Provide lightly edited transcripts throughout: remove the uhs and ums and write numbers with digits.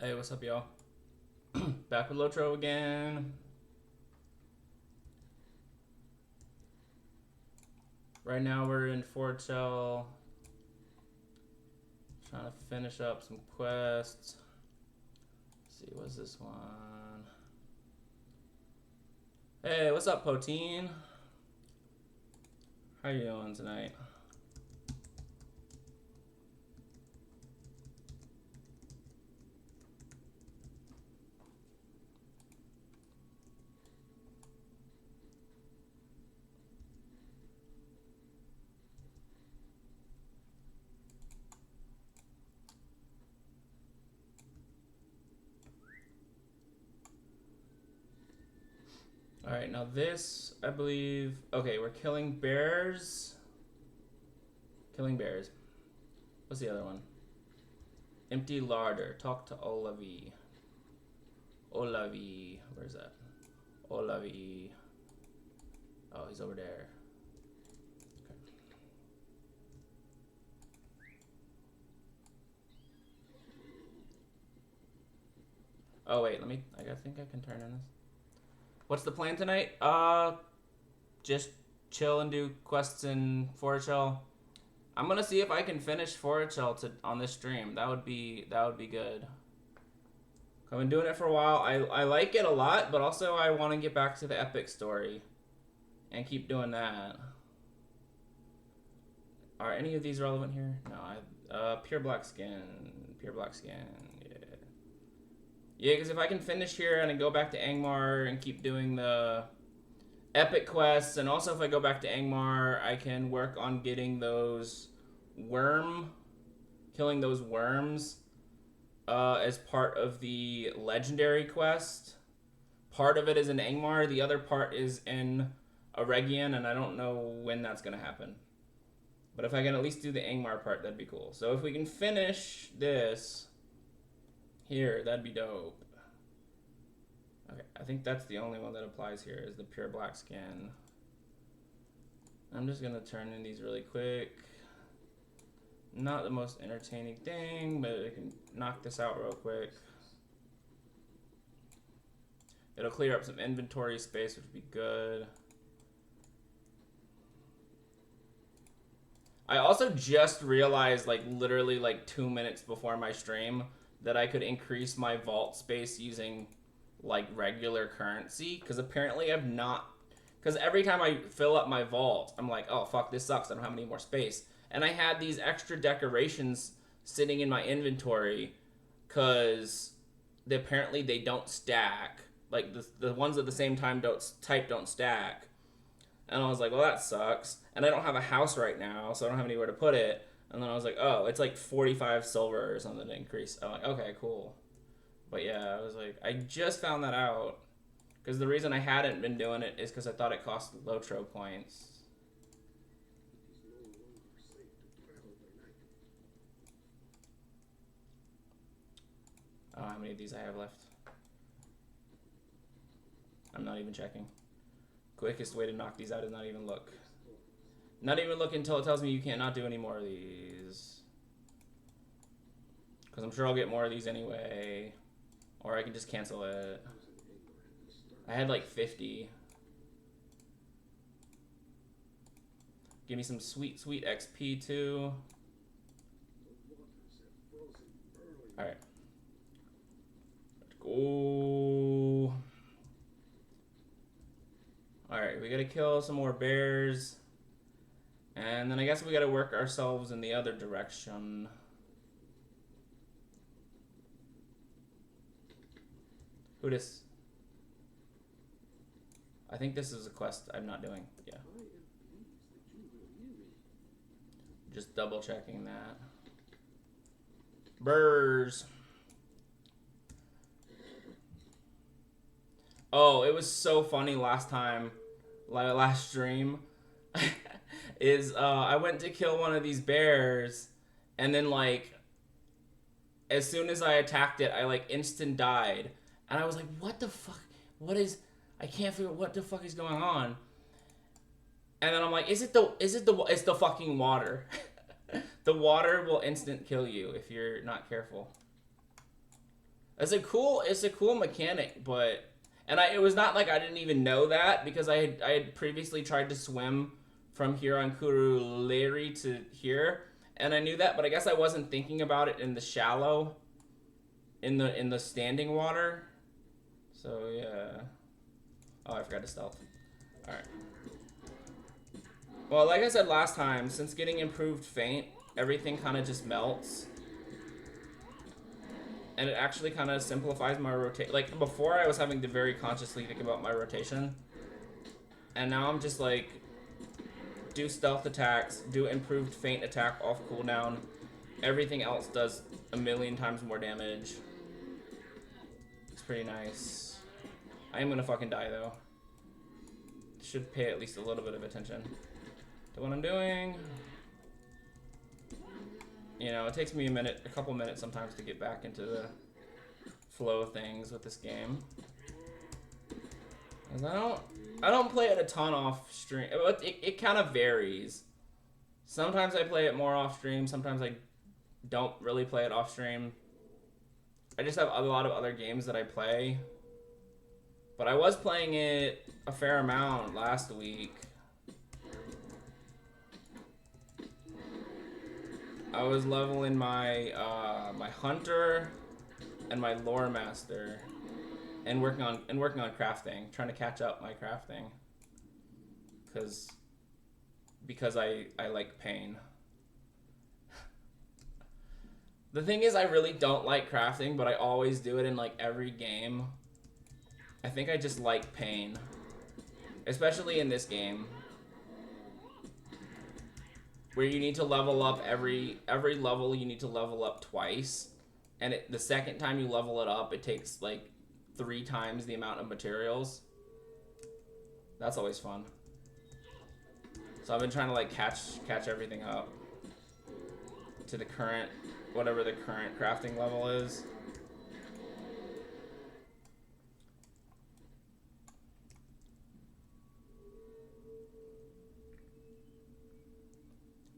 Hey, what's up, y'all? Back with LOTRO again. Right now we're in Forochel. Trying to finish up some quests. Let's see, what's this one? Hey, what's up, Poteen? How you doing tonight? Alright, now this, I believe... Okay, we're killing bears. Killing bears. What's the other one? Empty larder. Talk to Olavi. Olavi. Where's that? Olavi. Oh, he's over there. Okay. Oh, wait, let me... I think I can turn on this. What's the plan tonight? Just chill and do quests in Forochel. I'm gonna see if I can finish Forochel on this stream. That would be good. I've been doing it for a while. I like it a lot, but also I want to get back to the epic story and keep doing that. Are any of these relevant here? No. Pure black skin. Pure black skin. Yeah, because if I can finish here and then go back to Angmar and keep doing the epic quests, and also if I go back to Angmar, I can work on getting those killing those worms as part of the legendary quest. Part of it is in Angmar, the other part is in Eregion, and I don't know when that's going to happen. But if I can at least do the Angmar part, that'd be cool. So if we can finish this... here, that'd be dope. Okay, I think that's the only one that applies here is the pure black skin. I'm just gonna turn in these really quick. Not the most entertaining thing, but I can knock this out real quick. It'll clear up some inventory space, which would be good. I also just realized, like, literally like 2 minutes before my stream, that I could increase my vault space using like regular currency, because apparently I've not, because every time I fill up my vault I'm like, oh fuck, this sucks, I don't have any more space, and I had these extra decorations sitting in my inventory because apparently they don't stack, like the ones at the same time don't stack, and I was like, well, that sucks, and I don't have a house right now, so I don't have anywhere to put it. And then I was like, oh, it's like 45 silver or something to increase. I'm like, okay, cool. But yeah, I was like, I just found that out. Because the reason I hadn't been doing it is because I thought it cost LOTRO points. Oh, how many of these I have left? I'm not even checking. Quickest way to knock these out is not even look. Not even look until it tells me you can't not do any more of these. Because I'm sure I'll get more of these anyway. Or I can just cancel it. I had like 50. Give me some sweet, sweet XP too. Alright. Let's go. Alright, we gotta kill some more bears. And then I guess we gotta work ourselves in the other direction. Who this? I think this is a quest I'm not doing. Yeah. Just double checking that. Burrs. Oh, it was so funny last time, last stream. I went to kill one of these bears, and then like as soon as I attacked it, I like instant died, and I was like, what the fuck, I can't figure out what the fuck is going on. And then I'm like, it's the fucking water. The water will instant kill you if you're not careful. It's a cool mechanic, but it was not like I didn't even know that because I had previously tried to swim from here on Kuruleri to here, and I knew that, but I guess I wasn't thinking about it in the shallow, in the standing water. So yeah. Oh, I forgot to stealth. All right. Well, like I said last time, since getting improved feint, everything kind of just melts. And it actually kind of simplifies my rotation. Like, before I was having to very consciously think about my rotation. And now I'm just like, do stealth attacks, do improved feint attack off cooldown. Everything else does a million times more damage. It's pretty nice. I am gonna fucking die though. Should pay at least a little bit of attention to what I'm doing. You know, it takes me a couple minutes sometimes to get back into the flow of things with this game. Because I don't play it a ton off stream. It kind of varies. Sometimes I play it more off stream. Sometimes I don't really play it off stream. I just have a lot of other games that I play. But I was playing it a fair amount last week. I was leveling my my hunter and my lore master, and working on crafting, trying to catch up my crafting, because I like pain. The thing is, I really don't like crafting, but I always do it in like every game. I think I just like pain, especially in this game, where you need to level up every level. You need to level up twice, and the second time you level it up, it takes like 3 times the amount of materials. That's always fun. So I've been trying to like catch everything up to the current, whatever the current crafting level is.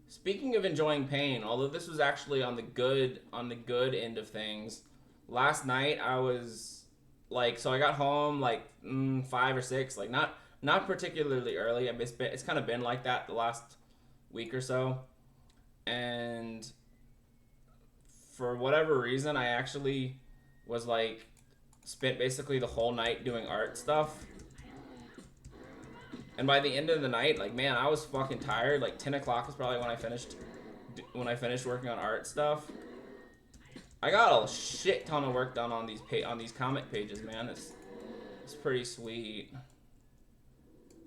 Speaking of enjoying pain, although this was actually on the good end of things, last night I was like, so I got home like 5 or 6, like not particularly early. It's kind of been like that the last week or so, and for whatever reason, I actually was like spent basically the whole night doing art stuff. And by the end of the night, like, man, I was fucking tired. Like 10 o'clock is probably when I finished working on art stuff. I got a shit ton of work done on these comic pages, man. It's pretty sweet.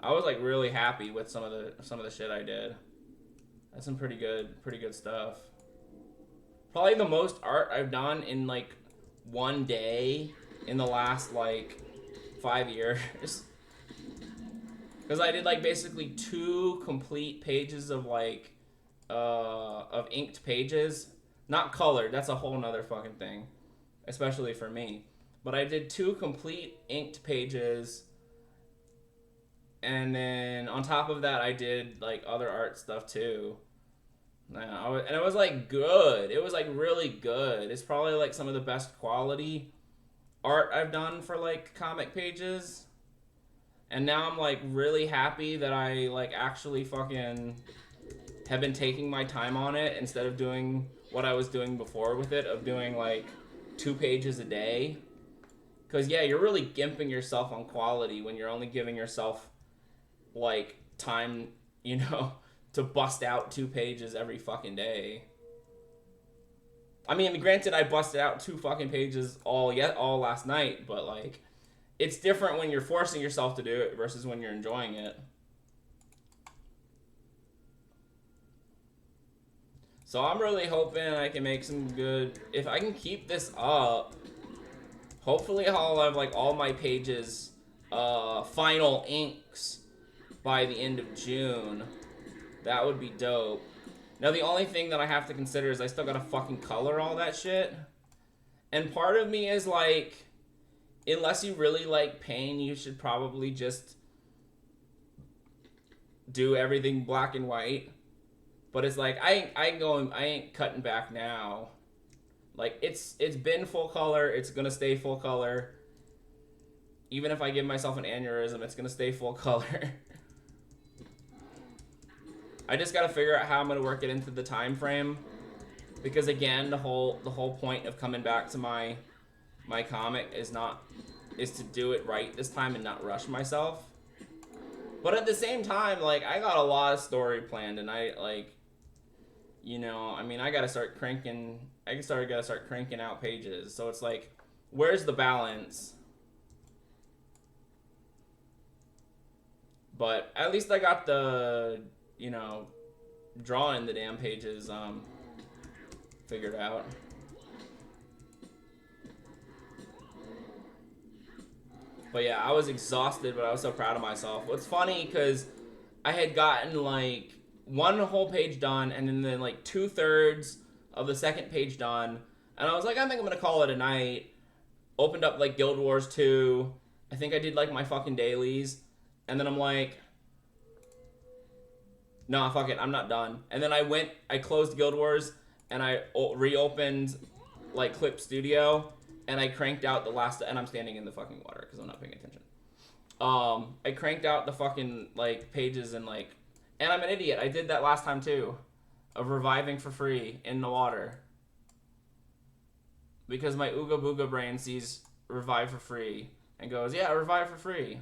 I was like really happy with some of the shit I did. That's some pretty good stuff. Probably the most art I've done in like one day in the last like 5 years. Because I did like basically 2 complete pages of like of inked pages, not colored. That's a whole nother fucking thing, especially for me. But I did 2 complete inked pages, and then on top of that, I did like other art stuff too. And it was like good. It was like really good. It's probably like some of the best quality art I've done for like comic pages. And now I'm like really happy that I like actually fucking have been taking my time on it instead of doing what I was doing before with it, of doing like 2 pages a day. Cause yeah, you're really gimping yourself on quality when you're only giving yourself like time, you know, to bust out 2 pages every fucking day. I mean, granted, I busted out 2 fucking pages all last night, but like, it's different when you're forcing yourself to do it versus when you're enjoying it. So I'm really hoping I can make some good... If I can keep this up, hopefully I'll have like all my pages final inks by the end of June. That would be dope. Now the only thing that I have to consider is I still gotta fucking color all that shit. And part of me is like, unless you really like pain, you should probably just do everything black and white. But it's like, I ain't cutting back now. Like, it's been full color. It's gonna stay full color. Even if I give myself an aneurysm, it's gonna stay full color. I just gotta figure out how I'm gonna work it into the time frame, because again, the whole point of coming back to my comic is to do it right this time and not rush myself. But at the same time, like, I got a lot of story planned, and I, like, you know, I mean, I gotta start cranking out pages. So it's like, where's the balance? But at least I got the, you know, drawing the damn pages figured out. But yeah, I was exhausted, but I was so proud of myself. What's funny, because I had gotten like one whole page done, and then like 2/3 of the second page done, and I was like, I think I'm gonna call it a night. Opened up like Guild Wars 2. I think I did like my fucking dailies, and then I'm like, nah, fuck it, I'm not done. And then I closed Guild Wars, and I reopened like Clip Studio, and I cranked out the last, and I'm standing in the fucking water because I'm not paying attention. I cranked out the fucking like pages, and like, and I'm an idiot. I did that last time too, of reviving for free in the water. Because my Ooga Booga brain sees revive for free and goes, yeah, revive for free.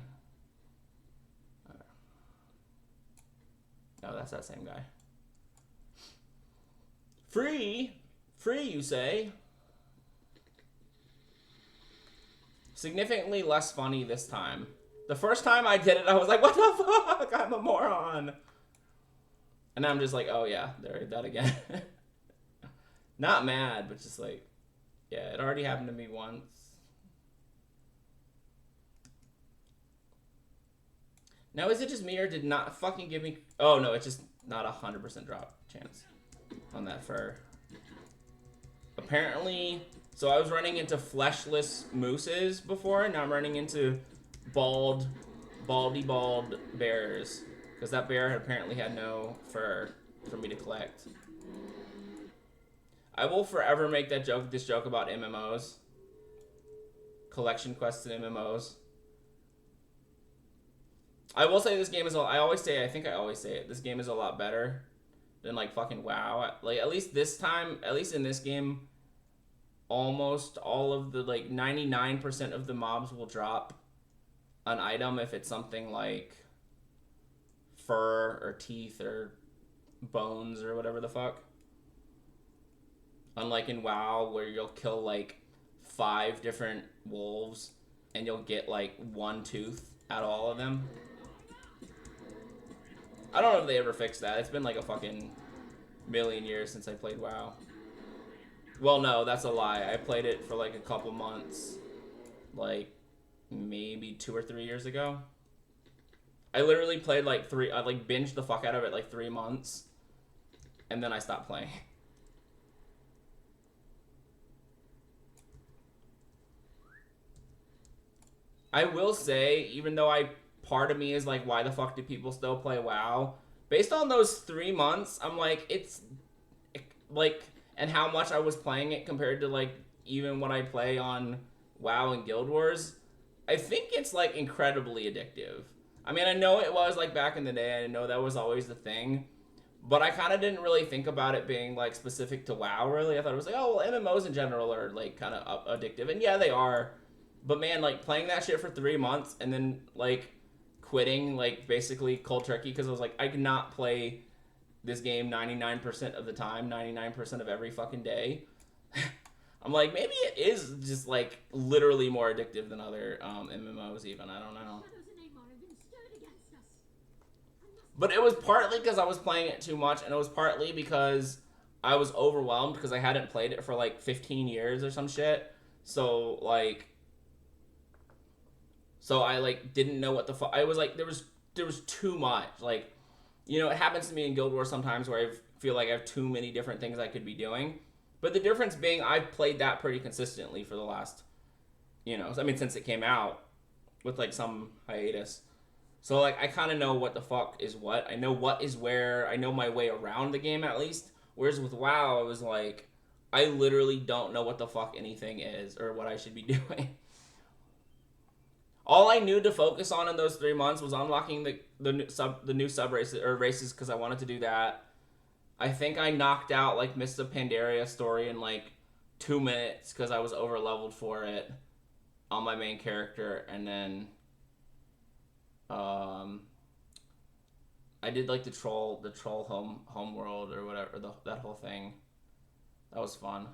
No, that's that same guy. Free, you say? Significantly less funny this time. The first time I did it, I was like, what the fuck? I'm a moron. And now I'm just like, oh yeah, there I did that again. Not mad, but just like, yeah, it already happened to me once. Now, is it just me, or did not fucking give me... Oh, no, it's just not 100% drop chance on that fur. Apparently... So I was running into fleshless mooses before, now I'm running into baldy bald bears. Because that bear apparently had no fur for me to collect. I will forever make this joke about MMOs. Collection quests and MMOs. I will say this game is I think I always say it. This game is a lot better than like fucking WoW. Like at least in this game, almost all of the like 99% of the mobs will drop an item if it's something like fur or teeth or bones or whatever the fuck. Unlike in WoW, where you'll kill like 5 different wolves and you'll get like 1 tooth out of all of them. I don't know if they ever fixed that. It's been like a fucking million years since I played WoW. Well, no, that's a lie. I played it for like a couple months. Like, maybe 2 or 3 years ago. I literally played like I like binged the fuck out of it like 3 months. And then I stopped playing. I will say, even though part of me is like, why the fuck do people still play WoW? Based on those 3 months, I'm like, it's like, and how much I was playing it compared to like even when I play on WoW and Guild Wars, I think it's like incredibly addictive. I mean, I know it was like back in the day, I know that was always the thing, but I kind of didn't really think about it being like specific to WoW really. I thought it was like, oh, well, MMOs in general are like kind of addictive, and yeah, they are. But man, like playing that shit for 3 months and then like quitting like basically cold turkey because I was like, I cannot play this game 99% of the time, 99% of every fucking day. I'm like, maybe it is just like literally more addictive than other MMOs even. I don't know. But it was partly because I was playing it too much, and it was partly because I was overwhelmed because I hadn't played it for like 15 years or some shit. So like... So I like didn't know what the fuck. I was like, there was too much. Like, you know, it happens to me in Guild Wars sometimes where I feel like I have too many different things I could be doing. But the difference being, I've played that pretty consistently for the last, you know, I mean, since it came out with like some hiatus. So like, I kind of know what the fuck is what. I know what is where. I know my way around the game at least. Whereas with WoW, I was like, I literally don't know what the fuck anything is or what I should be doing. All I knew to focus on in those 3 months was unlocking the new sub races or races because I wanted to do that. I think I knocked out like Mists of Pandaria story in like 2 minutes because I was over leveled for it on my main character, and then I did like the troll home world or whatever, that whole thing. That was fun.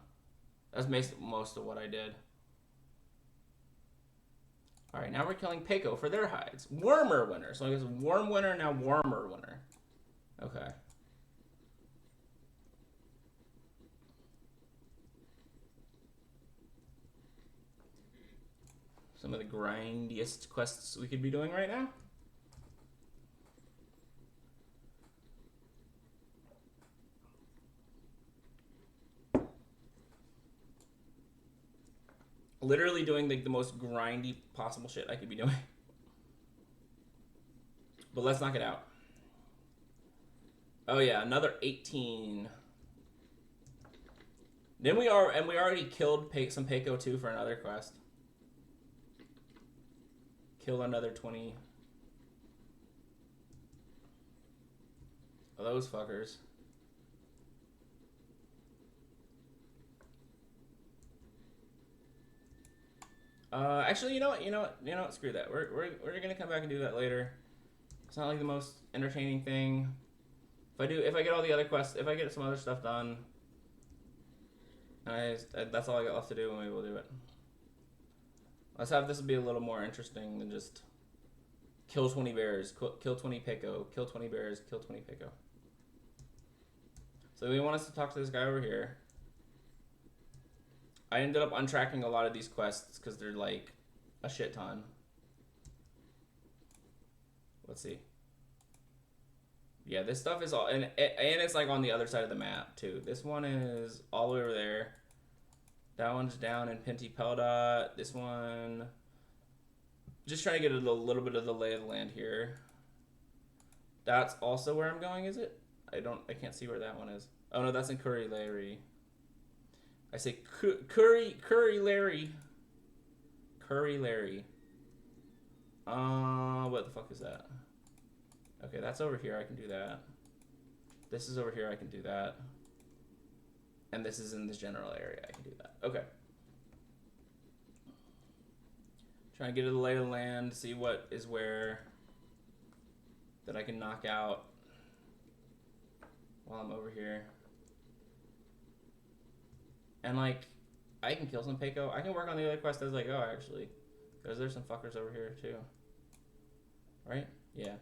That's most of what I did. All right, now we're killing Peko for their hides. Warmer winter. So I guess warm winter, now warmer winter. Okay. Some of the grindiest quests we could be doing right now. Literally doing the most grindy possible shit I could be doing. But let's knock it out. Oh yeah, another 18. Then we already killed some Peko too for another quest. Kill another 20. Oh, those fuckers. Actually, you know what? Screw that. We're gonna come back and do that later. It's not like the most entertaining thing. If I get all the other quests, if I get some other stuff done, that's all I got left to do, and maybe we'll do it. Let's have this be a little more interesting than just kill 20 bears, kill 20 Peko, kill 20 bears, kill 20 Peko. So we want us to talk to this guy over here. I ended up untracking a lot of these quests because they're like a shit ton. Let's see. Yeah, this stuff is all, and it's like on the other side of the map too. This one is all over there. That one's down in Pinti Peldot. This one, just trying to get a little bit of the lay of the land here. That's also where I'm going, is it? I can't see where that one is. Oh no, that's in Curry Larry. I say Curry Larry. Curry Larry. What the fuck is that? Okay, that's over here. I can do that. This is over here. I can do that. And this is in this general area. I can do that. Okay. Trying to get to the lay of the land, see what is where that I can knock out while I'm over here. And like, I can kill some Peko. I can work on the other quest as I go, actually. Because there's some fuckers over here, too. Right? Yeah.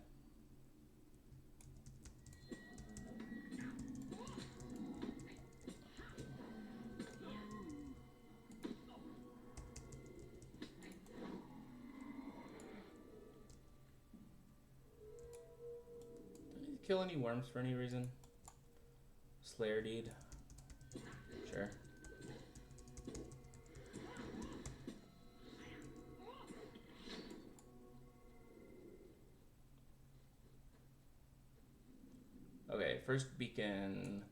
Kill any worms for any reason? Slayer deed. Sure. Okay, first beacon.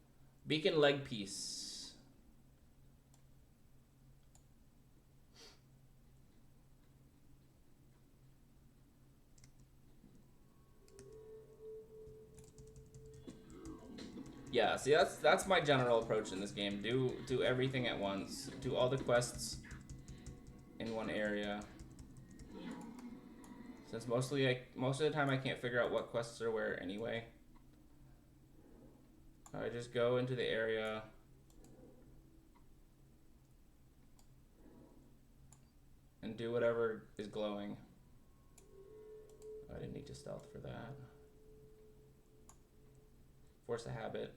Beacon leg piece. Yeah, see that's my general approach in this game. Do everything at once. Do all the quests in one area. Since most of the time I can't figure out what quests are where anyway. I just go into the area. And do whatever is glowing. I didn't need to stealth for that. Force a habit.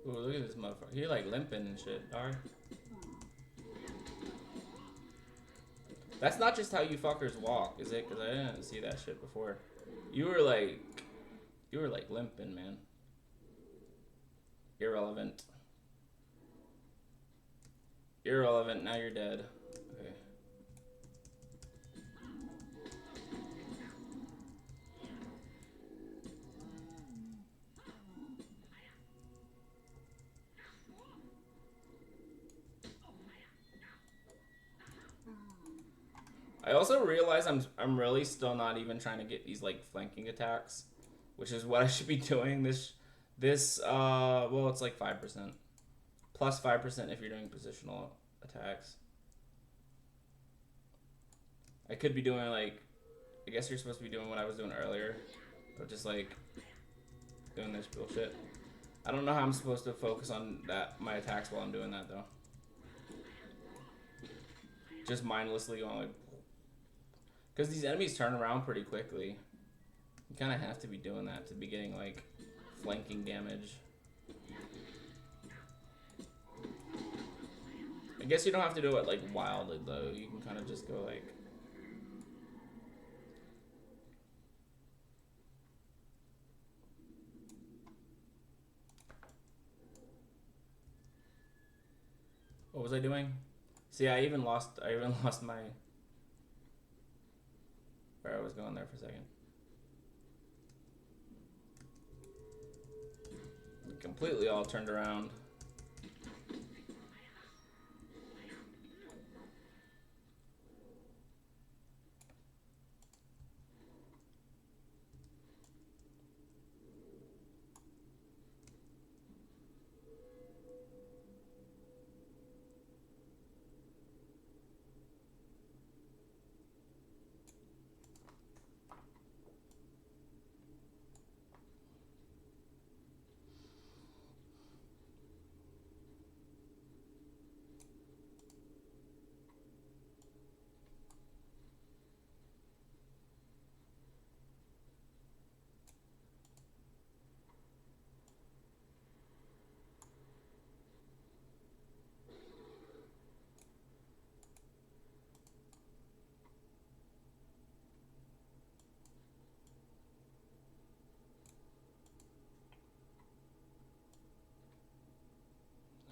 Ooh, look at this motherfucker. He like limping and shit, dog. That's not just how you fuckers walk, is it? Because I didn't see that shit before. You were like limping, man. Irrelevant. Irrelevant. Now you're dead. Okay. I also realize I'm really still not even trying to get these like flanking attacks, which is what I should be doing. This well, it's like 5%. Plus 5% if you're doing positional attacks. I could be doing like, I guess you're supposed to be doing what I was doing earlier, but just like doing this bullshit. I don't know how I'm supposed to focus on my attacks while I'm doing that though. Just mindlessly going like, because these enemies turn around pretty quickly. You kind of have to be doing that to be getting like flanking damage. I guess you don't have to do it like wildly though. You can kind of just go like. What was I doing? See, I even lost my. Where I was going there for a second. Completely all turned around.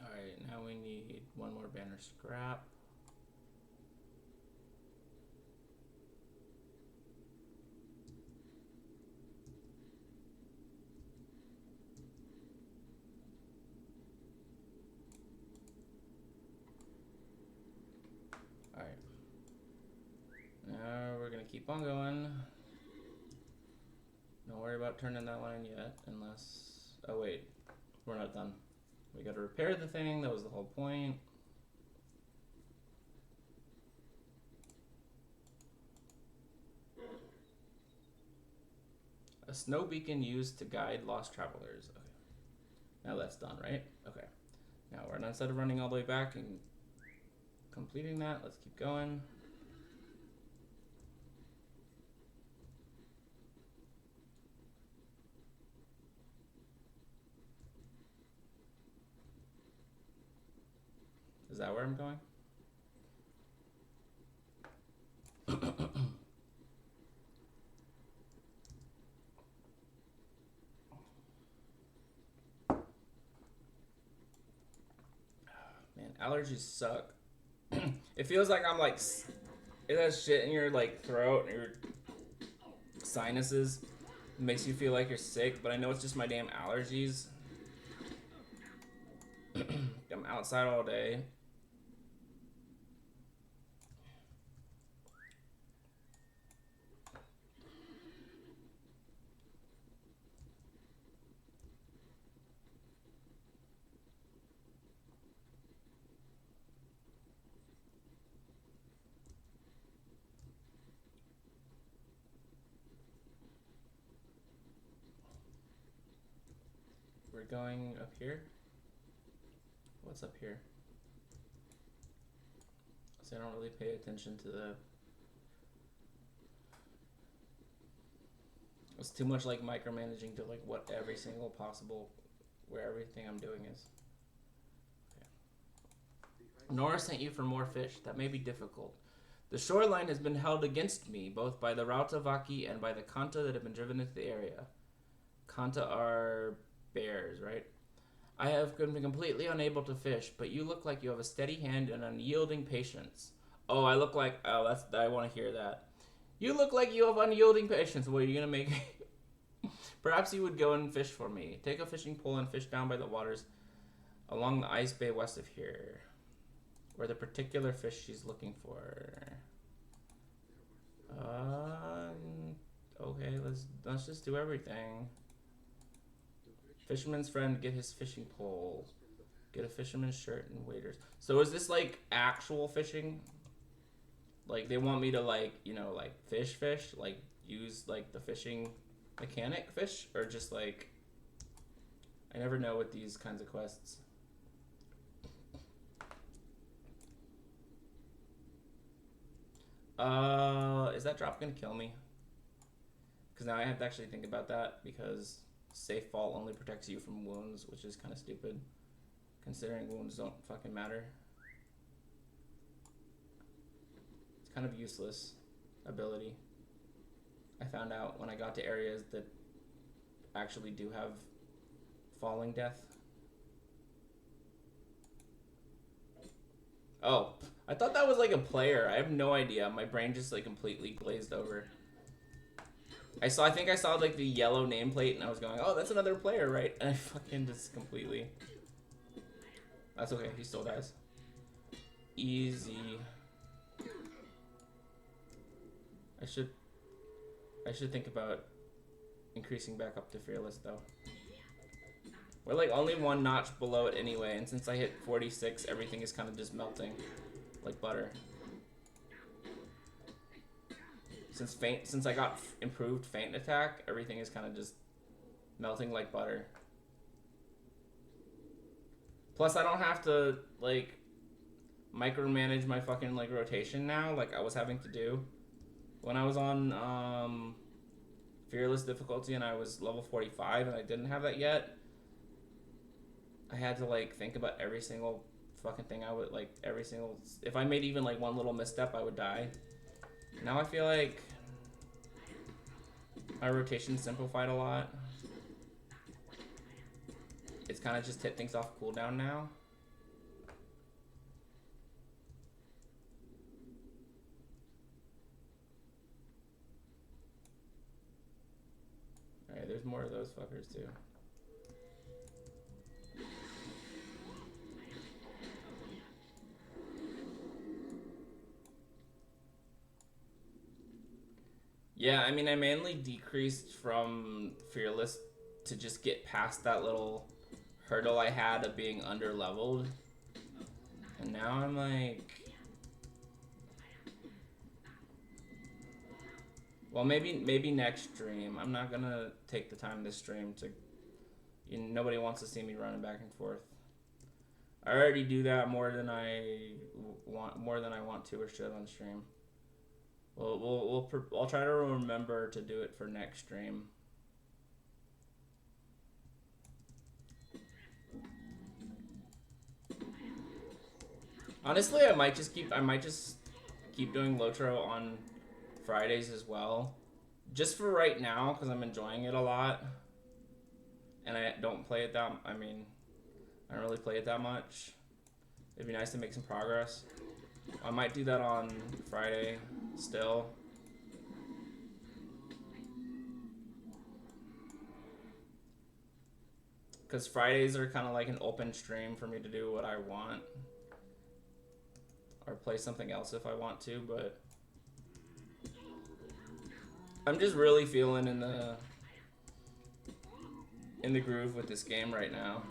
Alright, now we need one more banner scrap. Alright. Now we're gonna keep on going. Don't worry about turning that one in yet, unless... Oh wait, we're not done. We gotta repair the thing, that was the whole point. A snow beacon used to guide lost travelers. Okay. Now that's done, right? Okay. Now we're instead of running all the way back and completing that, let's keep going. Is that where I'm going? Man, allergies suck. It feels like I'm like, it has shit in your like throat and your sinuses. It makes you feel like you're sick, but I know it's just my damn allergies. I'm outside all day. We're going up here. What's up here? So I don't really pay attention to the... It's too much like micromanaging to like what every single possible, where everything I'm doing is. Okay. Nora sent you for more fish. That may be difficult. The shoreline has been held against me, both by the Rautavaki and by the Kanta that have been driven into the area. Kanta are bears, right? I have been completely unable to fish, but you look like you have a steady hand and unyielding patience. Oh, I look like... Oh, I want to hear that. You look like you have unyielding patience. What, are you going to make... Perhaps you would go and fish for me. Take a fishing pole and fish down by the waters along the ice bay west of here. Or the particular fish she's looking for. Okay, let's just do everything. Fisherman's friend, get his fishing pole. Get a fisherman's shirt and waders. So is this like actual fishing? Like they want me to like, you know, like fish, like use like the fishing mechanic fish, or just like I never know with these kinds of quests. Is that drop gonna kill me? Because now I have to actually think about that, because safe fall only protects you from wounds, which is kind of stupid, considering wounds don't fucking matter. It's kind of useless ability. I found out when I got to areas that actually do have falling death. Oh, I thought that was like a player. I have no idea. My brain just like completely glazed over. I think I saw like the yellow nameplate and I was going, oh, that's another player, right? And I fucking just completely... That's okay, he still dies. Easy. I should think about increasing back up to fearless though. We're like only one notch below it anyway, and since I hit 46, everything is kind of just melting like butter. Since I got improved feint attack, everything is kind of just melting like butter. Plus, I don't have to like micromanage my fucking like rotation now, like I was having to do when I was on fearless difficulty and I was level 45 and I didn't have that yet. I had to like think about every single fucking thing I would like, if I made even like one little misstep, I would die. Now I feel like my rotation simplified a lot. It's kind of just hit things off cooldown now. Alright, there's more of those fuckers too. Yeah, I mean, I mainly decreased from fearless to just get past that little hurdle I had of being under-leveled. And now I'm like... Well, maybe next stream. I'm not gonna take the time this stream to... nobody wants to see me running back and forth. I already do that more than I want to or should on stream. I'll try to remember to do it for next stream. Honestly, I might just keep doing LOTRO on Fridays as well, just for right now, because I'm enjoying it a lot, and I don't play it that. I don't really play it that much. It'd be nice to make some progress. I might do that on Friday still. Because Fridays are kind of like an open stream for me to do what I want. Or play something else if I want to, but... I'm just really feeling in the groove with this game right now.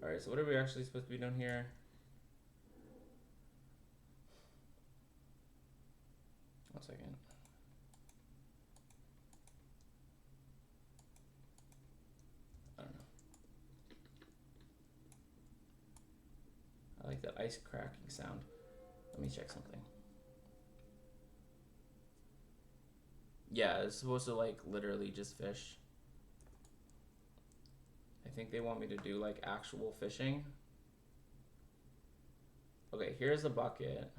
Alright, so what are we actually supposed to be doing here? One second. I don't know. I like that ice cracking sound. Let me check something. Yeah, it's supposed to like literally just fish. I think they want me to do like actual fishing. Okay, here's a bucket.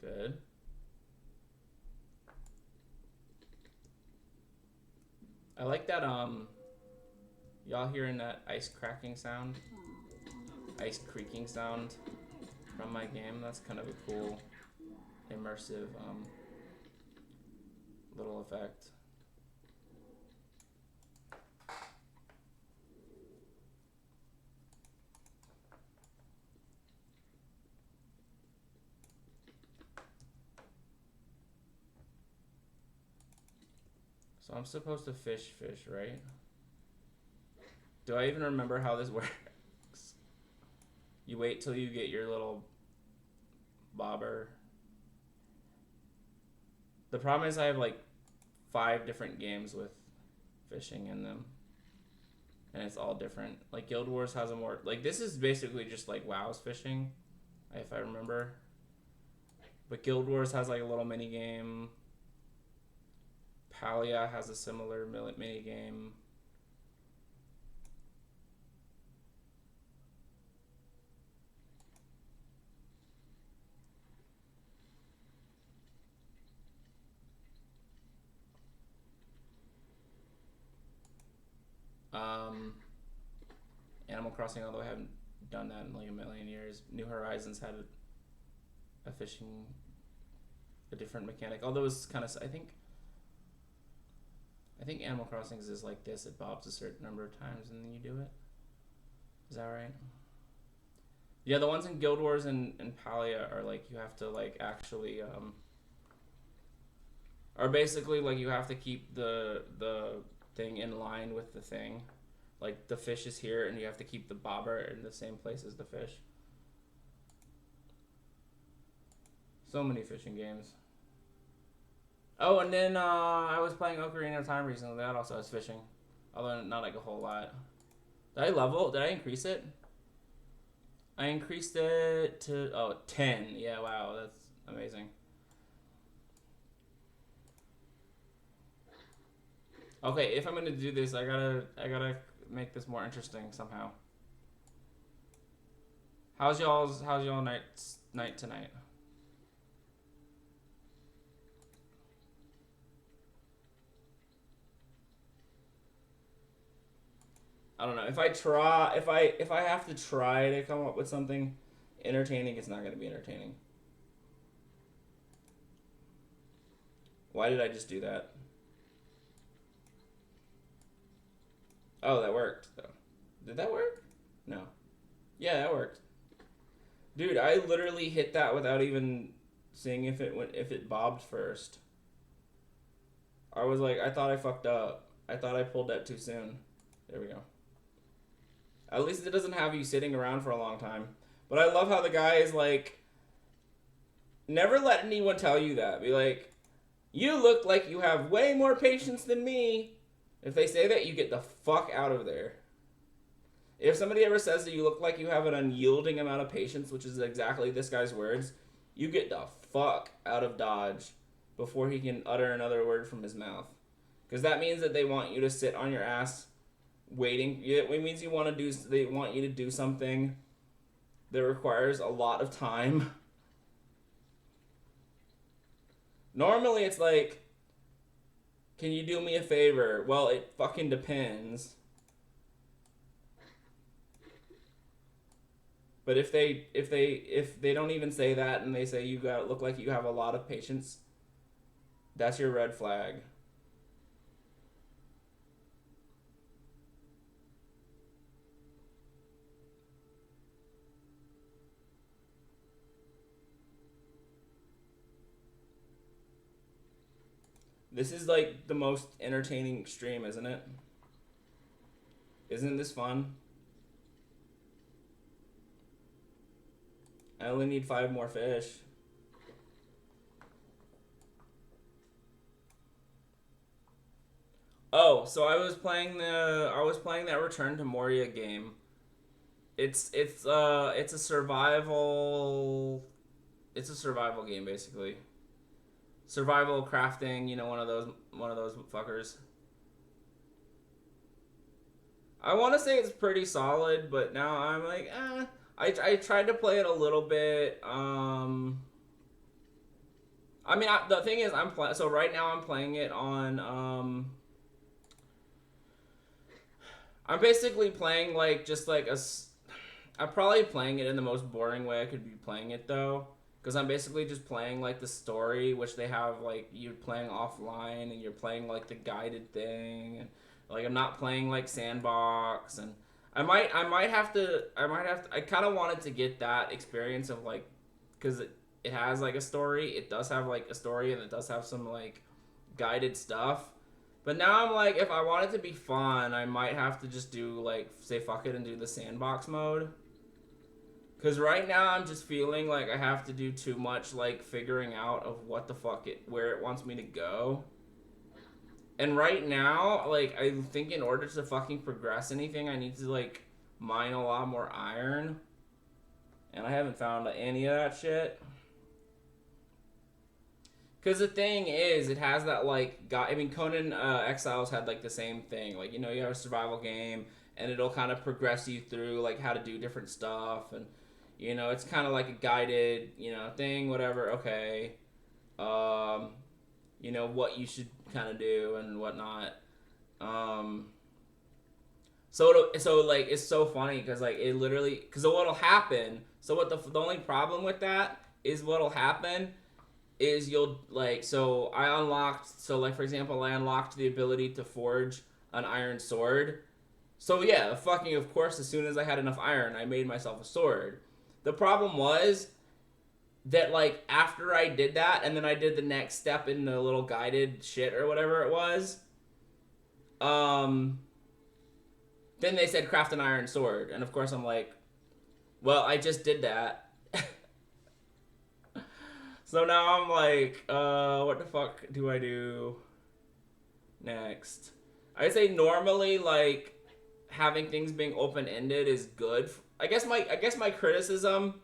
Good. I like that, y'all hearing that ice cracking sound? Ice creaking sound from my game? That's kind of a cool, immersive, little effect. So I'm supposed to fish, right? Do I even remember how this works? You wait till you get your little bobber. The problem is I have like 5 different games with fishing in them. And it's all different. Like Guild Wars has a more, like this is basically just like WoW's fishing, if I remember. But Guild Wars has like a little mini game. Palia has a similar mini game. Animal Crossing, although I haven't done that in like a million years. New Horizons had a fishing, a different mechanic. Although it's kind of, I think Animal Crossings is like this. It bobs a certain number of times and then you do it. Is that right? Yeah, the ones in Guild Wars and Palia are like you have to like actually are basically like you have to keep the thing in line with the thing. Like the fish is here and you have to keep the bobber in the same place as the fish. So many fishing games. Oh, and then I was playing Ocarina of Time recently. That also has fishing. Although not like a whole lot. Did I level? Did I increase it? I increased it to 10. Yeah, wow, that's amazing. Okay, if I'm gonna do this, I gotta make this more interesting somehow. How's y'all night tonight? I don't know. If I have to try to come up with something entertaining, it's not gonna be entertaining. Why did I just do that? Oh, that worked though. Did that work? No. Yeah, that worked. Dude, I literally hit that without even seeing if it bobbed first. I was like, I thought I fucked up. I thought I pulled that too soon. There we go. At least it doesn't have you sitting around for a long time. But I love how the guy is like, never let anyone tell you that. Be like, you look like you have way more patience than me. If they say that, you get the fuck out of there. If somebody ever says that you look like you have an unyielding amount of patience, which is exactly this guy's words, you get the fuck out of Dodge before he can utter another word from his mouth. Because that means that they want you to sit on your ass waiting. It means they want you to do something that requires a lot of time. Normally it's like, can you do me a favor? Well, it fucking depends. But if they don't even say that and they say you got look like you have a lot of patience, that's your red flag. This is like the most entertaining stream, isn't it? Isn't this fun? I only need 5 more fish. Oh, so I was playing that Return to Moria game. It's a survival game basically. Survival crafting, one of those fuckers. I want to say it's pretty solid, but now I'm like, eh. I tried to play it a little bit. I mean, the thing is, I'm playing. So right now, I'm playing it on. I'm basically playing like just like a. I'm probably playing it in the most boring way I could be playing it though, because I'm basically just playing like the story, which they have like you're playing offline and you're playing like the guided thing, and like I'm not playing like sandbox, and I kind of wanted to get that experience of like, because it has like a story. It does have like a story, and it does have some like guided stuff. But now I'm like, if I want it to be fun, I might have to just do like say fuck it and do the sandbox mode. Cause right now I'm just feeling like I have to do too much like figuring out of what the fuck where it wants me to go. And right now, like I think in order to fucking progress anything, I need to like mine a lot more iron. And I haven't found any of that shit. Cause the thing is, it has that like I mean, Conan Exiles had like the same thing. Like you know, you have a survival game, and it'll kind of progress you through like how to do different stuff, and you know, it's kind of like a guided thing, whatever. Okay, you know what you should kind of do and whatnot. Um, so like it's so funny because like it literally because what'll happen. So what the only problem with that is what'll happen is you'll like so like for example I unlocked the ability to forge an iron sword. So yeah, fucking of course as soon as I had enough iron I made myself a sword. The problem was that like after I did that and then I did the next step in the little guided shit or whatever it was, then they said craft an iron sword, and of course I'm like, well I just did that. So now I'm like, what the fuck do I do next? I'd say normally like having things being open ended is good. I guess my criticism.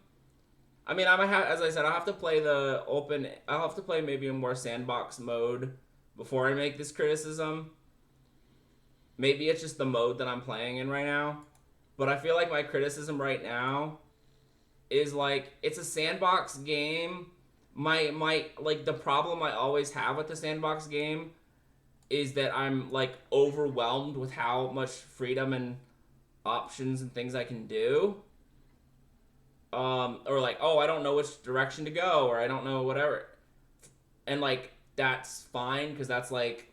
I mean, I might have, as I said, I'll have to play the open. I'll have to play maybe a more sandbox mode before I make this criticism. Maybe it's just the mode that I'm playing in right now, but I feel like my criticism right now is like it's a sandbox game. My like the problem I always have with the sandbox game is that I'm like overwhelmed with how much freedom and options and things I can do. Or like, oh, I don't know which direction to go, or I don't know whatever. And like that's fine because that's like,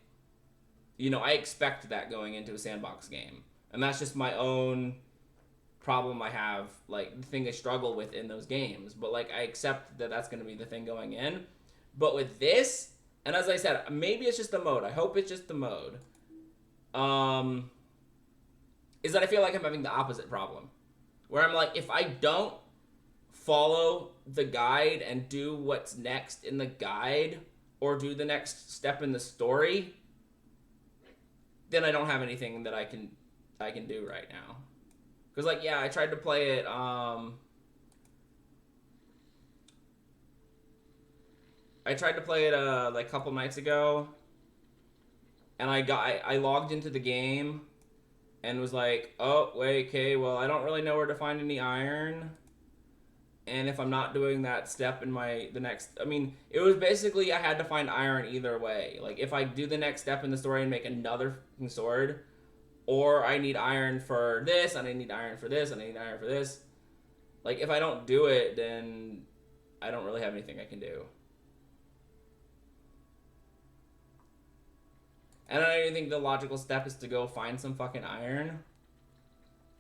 I expect that going into a sandbox game, and that's just my own problem I have, like the thing I struggle with in those games. But like I accept that that's going to be the thing going in. But with this, and as I said, maybe it's just the mode. I hope it's just the mode. Is that I feel like I'm having the opposite problem, where I'm like, if I don't follow the guide and do what's next in the guide or do the next step in the story, then I don't have anything that I can do right now. Because like yeah, I tried to play it like a couple nights ago, and I logged into the game and was like, oh wait, okay, well I don't really know where to find any iron. And if I'm not doing that step in the next, I mean, it was basically I had to find iron either way. Like if I do the next step in the story and make another sword, or I need iron for this, and I need iron for this, and I need iron for this. Like if I don't do it, then I don't really have anything I can do. And I don't even think the logical step is to go find some fucking iron.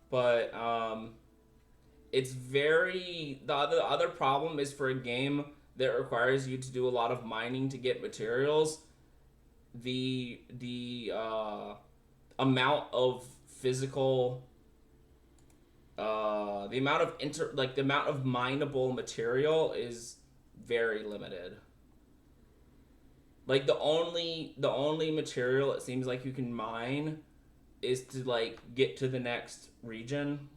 But it's very the other problem is for a game that requires you to do a lot of mining to get materials. The amount of physical, the amount of the amount of mineable material is very limited. Like the only material it seems like you can mine is to like get to the next region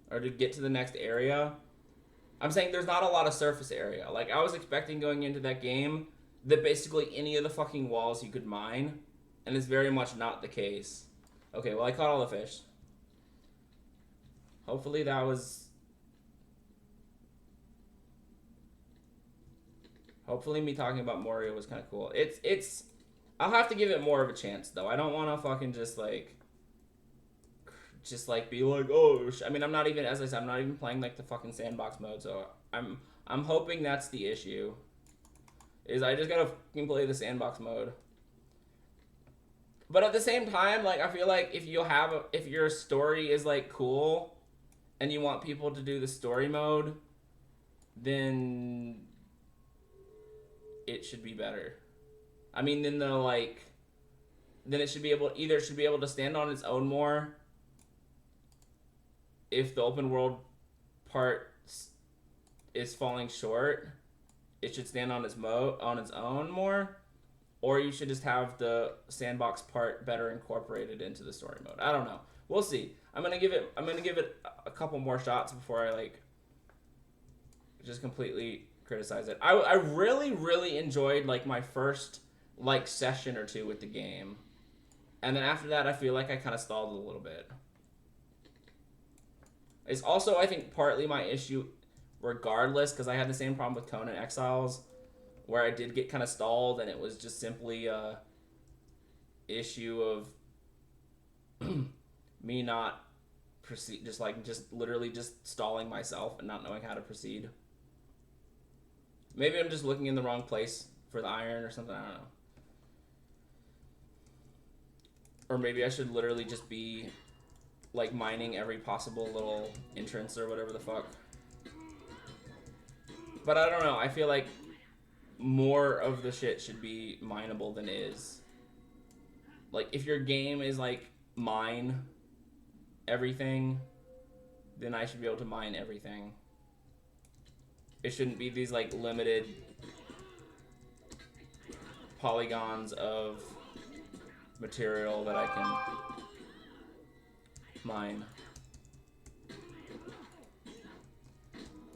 or to get to the next area. I'm saying there's not a lot of surface area. Like I was expecting going into that game that basically any of the fucking walls you could mine, and it's very much not the case. Okay, well, I caught all the fish. Hopefully that was... Hopefully me talking about Morio was kind of cool. It's... I'll have to give it more of a chance, though. I don't want to fucking just, like... Just, like, be like, oh... I mean, I'm not even... As I said, I'm not even playing, like, the fucking sandbox mode, so... I'm hoping that's the issue. Is I just gotta fucking play the sandbox mode. But at the same time, like, I feel like if if your story is, like, cool... and you want people to do the story mode... then... it should be better. I mean, then they'll, like... then it should be able... either it should be able to stand on its own more... if the open world part is falling short, it should stand on its own more, or you should just have the sandbox part better incorporated into the story mode. I don't know. We'll see. I'm gonna give it a couple more shots before I like just completely criticize it. I really enjoyed like my first like session or two with the game, and then after that I feel like I kind of stalled a little bit. It's also, I think, partly my issue regardless, because I had the same problem with Conan Exiles, where I did get kind of stalled, and it was just simply a issue of me not proceed, just literally just stalling myself and not knowing how to proceed. Maybe I'm just looking in the wrong place for the iron or something, I don't know. Or maybe I should literally just be like mining every possible little entrance or whatever the fuck. But I don't know, I feel like more of the shit should be mineable than is. Like, if your game is like mine everything, then I should be able to mine everything. It shouldn't be these like limited polygons of material that I can mine.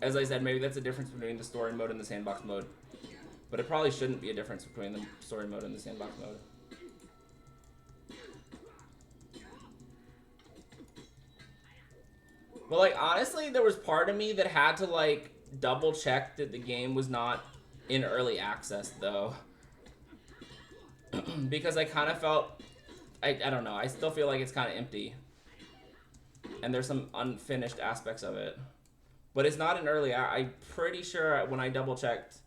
As I said, maybe that's a difference between the story mode and the sandbox mode. But it probably shouldn't be a difference between the story mode and the sandbox mode. But like, honestly, there was part of me that had to like double check that the game was not in early access though. Because I kind of felt, I don't know, I still feel like it's kind of empty. And there's some unfinished aspects of it. But it's not in early. I'm pretty sure when I double checked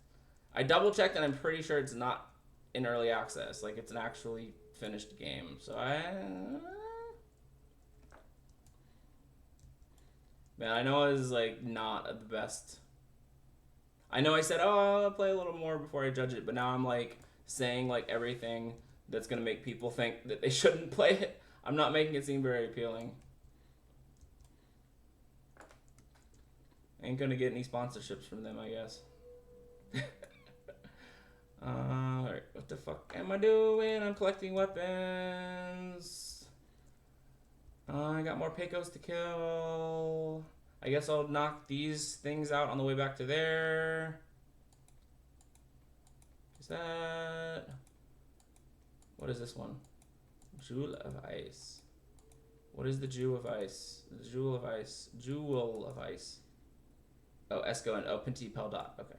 and I'm pretty sure it's not in early access. Like, it's an actually finished game. So man, I know it was like not the best. I know I said, oh, I'll play a little more before I judge it, but now I'm like saying like everything that's gonna make people think that they shouldn't play it. I'm not making it seem very appealing. Ain't gonna get any sponsorships from them, I guess. Alright, what the fuck am I doing? I'm collecting weapons. I got more Pecos to kill. I guess I'll knock these things out on the way back to there. Is that... what is this one? Jewel of Ice. What is the Jewel of Ice? The Jewel of Ice. Jewel of Ice. Oh, Esco and Pinti Peldot. Okay.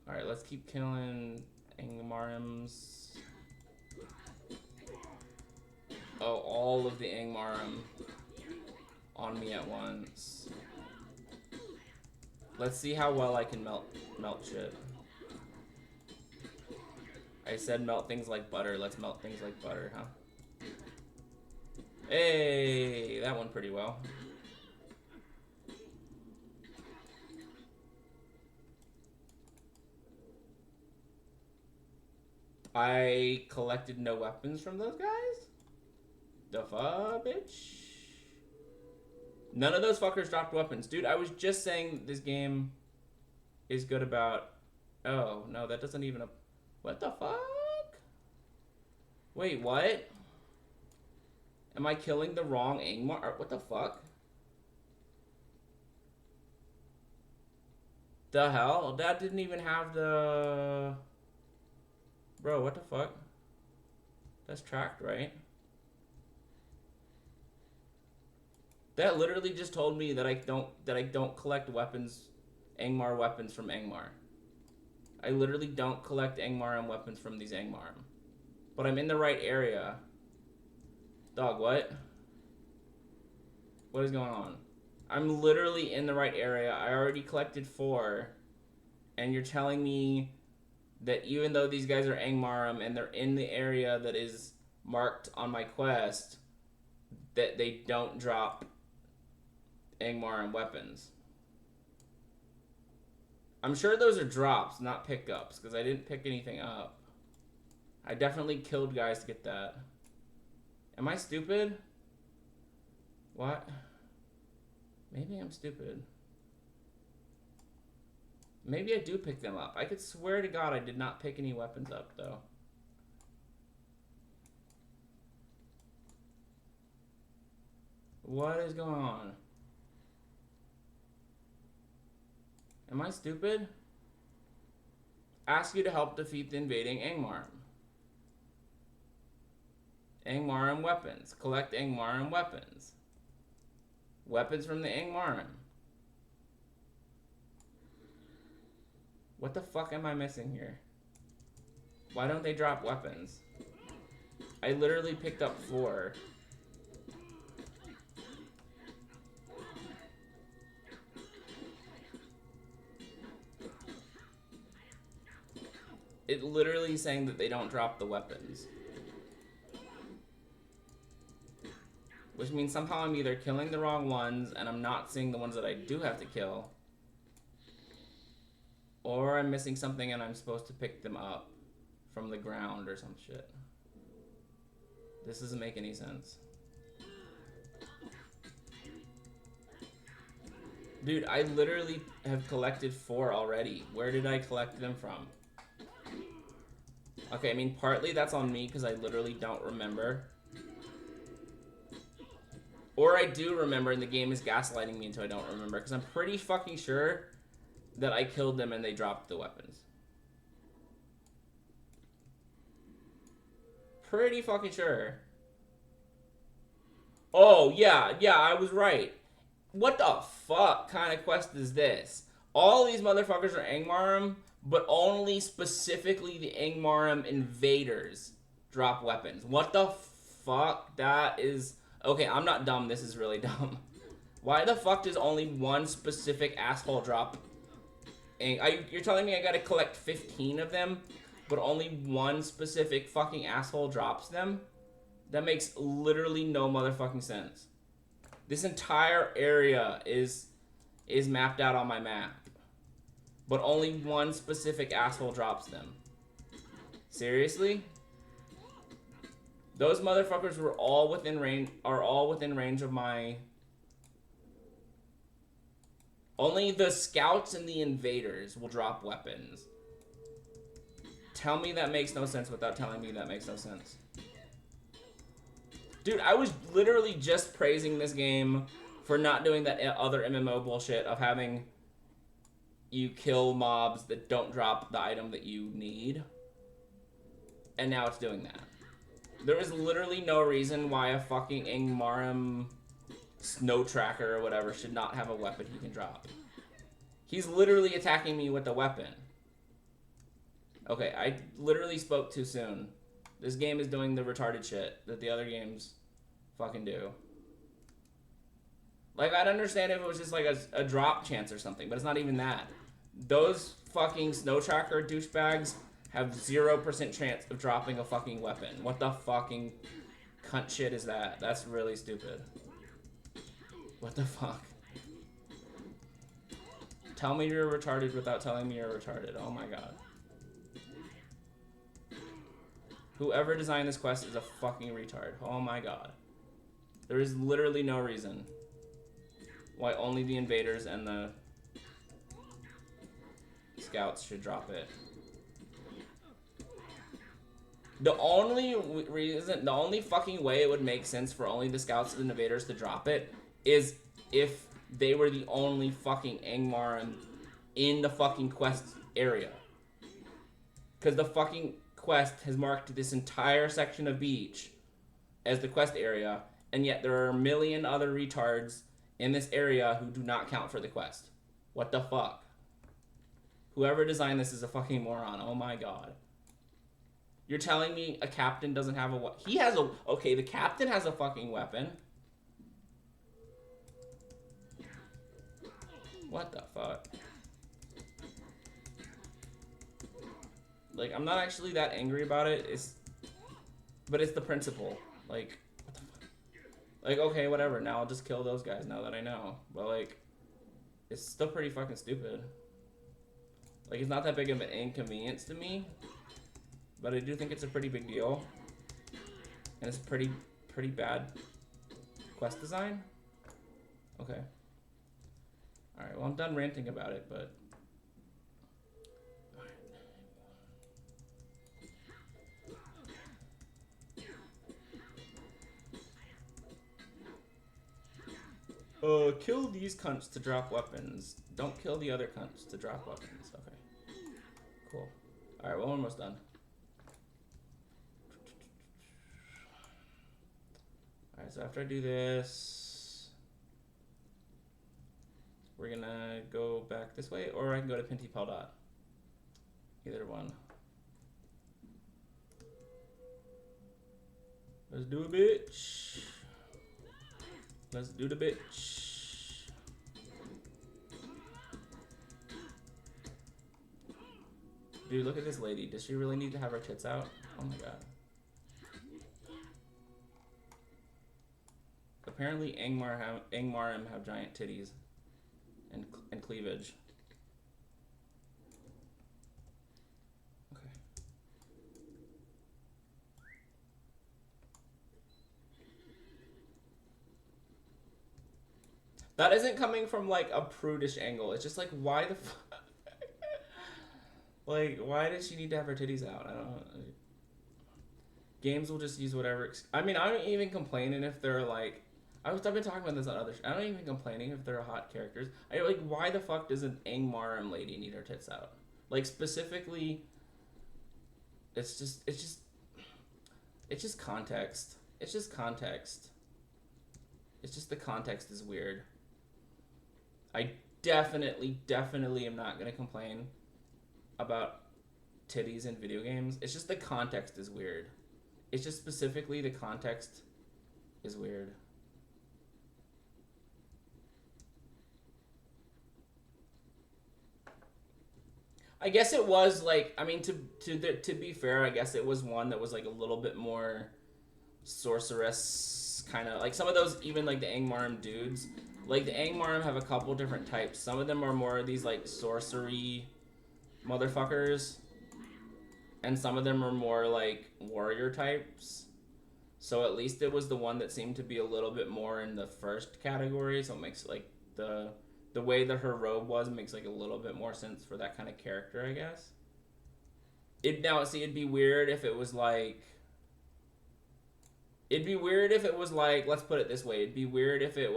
Alright, let's keep killing Angmarims. Oh, all of the Angmarim on me at once. Let's see how well I can melt shit. I said melt things like butter. Let's melt things like butter, huh? Hey, that went pretty well. I collected no weapons from those guys? The fuck, bitch? None of those fuckers dropped weapons. Dude, I was just saying this game is good about... oh, no, that doesn't even... what the fuck? Wait, what? Am I killing the wrong Angmar? What the fuck? The hell? That didn't even have the... bro, what the fuck? That's tracked, right? That literally just told me that I don't collect weapons, Angmar weapons from Angmar. I literally don't collect Angmarim weapons from these Angmarim. But I'm in the right area. Dog, what? What is going on? I'm literally in the right area. I already collected 4. And you're telling me that even though these guys are Angmarim and they're in the area that is marked on my quest, that they don't drop Angmarim weapons. I'm sure those are drops, not pickups, because I didn't pick anything up. I definitely killed guys to get that. Am I stupid? What? Maybe I'm stupid. Maybe I do pick them up. I could swear to God I did not pick any weapons up, though. What is going on? Am I stupid? Ask you to help defeat the invading Angmarim. Angmarim weapons. Collect Angmarim weapons. Weapons from the Angmarim. What the fuck am I missing here? Why don't they drop weapons? I literally picked up 4. It literally saying that they don't drop the weapons. Which means somehow I'm either killing the wrong ones and I'm not seeing the ones that I do have to kill. Or I'm missing something and I'm supposed to pick them up from the ground or some shit. This doesn't make any sense. Dude, I literally have collected 4 already. Where did I collect them from? Okay, I mean, partly that's on me because I literally don't remember. Or I do remember and the game is gaslighting me until I don't remember. Because I'm pretty fucking sure that I killed them and they dropped the weapons. Pretty fucking sure. Oh, yeah, I was right. What the fuck kind of quest is this? All these motherfuckers are Angmarim, but only specifically the Angmarim invaders drop weapons. What the fuck? That is... Okay, I'm not dumb. This is really dumb. Why the fuck does only one specific asshole drop... You're telling me I gotta collect 15 of them, but only one specific fucking asshole drops them? That makes literally no motherfucking sense. This entire area is mapped out on my map. But only one specific asshole drops them. Seriously? Those motherfuckers were all within range of my... Only the scouts and the invaders will drop weapons. Tell me that makes no sense without telling me that makes no sense. Dude, I was literally just praising this game for not doing that other MMO bullshit of having you kill mobs that don't drop the item that you need. And now it's doing that. There is literally no reason why a fucking Angmarim snow tracker or whatever should not have a weapon he can drop. He's literally attacking me with a weapon. Okay, I literally spoke too soon. This game is doing the retarded shit that the other games fucking do. Like, I'd understand if it was just like a drop chance or something, but it's not even that. Those fucking snow tracker douchebags have 0% chance of dropping a fucking weapon. What the fucking cunt shit is that? That's really stupid. What the fuck? Tell me you're retarded without telling me you're retarded. Oh my god. Whoever designed this quest is a fucking retard. Oh my god. There is literally no reason why only the invaders and the scouts should drop it. The only reason, the only fucking way it would make sense for only the scouts and the invaders to drop it is if they were the only fucking Angmarim in the fucking quest area. Because the fucking quest has marked this entire section of beach as the quest area, and yet there are a million other retards in this area who do not count for the quest. What the fuck? Whoever designed this is a fucking moron. Oh my god. You're telling me a captain doesn't have a weapon? He has a... Okay, the captain has a fucking weapon. What the fuck? Like, I'm not actually that angry about it. But it's the principle. Like, what the fuck? Like, okay, whatever. Now I'll just kill those guys now that I know. But, like, it's still pretty fucking stupid. Like, it's not that big of an inconvenience to me. But I do think it's a pretty big deal. And it's pretty bad quest design. Okay. Alright, well, I'm done ranting about it, but... Kill these cunts to drop weapons. Don't kill the other cunts to drop weapons. Okay. Cool. Alright, well, we're almost done. Alright, so after I do this, we're gonna go back this way, or I can go to Pinty Peldot. Either one. Let's do it, bitch. Let's do the bitch. Dude, look at this lady. Does she really need to have her tits out? Oh my god. Apparently, Angmarim have giant titties and cleavage. Okay. That isn't coming from like a prudish angle. It's just like, why the fuck? Like, why does she need to have her titties out? I don't know. Games will just use whatever. I mean, I'm not even complaining if they're like. I've been talking about this on other. I'm not even complaining if they're hot characters. Like, why the fuck does an Angmarim lady need her tits out? Like, specifically. It's just context. It's just context. It's just the context is weird. I definitely am not gonna complain about titties in video games. It's just the context is weird. It's just specifically the context is weird. I guess it was like, I mean, to be fair, I guess it was one that was like a little bit more sorceress kind of, like some of those, even like the Angmarim dudes, like the Angmarim have a couple different types. Some of them are more of these like sorcery motherfuckers, and some of them are more like warrior types. So at least it was the one that seemed to be a little bit more in the first category, so it makes like the way that her robe was makes like a little bit more sense for that kind of character, I guess. It'd be weird if it was like, let's put it this way, it'd be weirder if it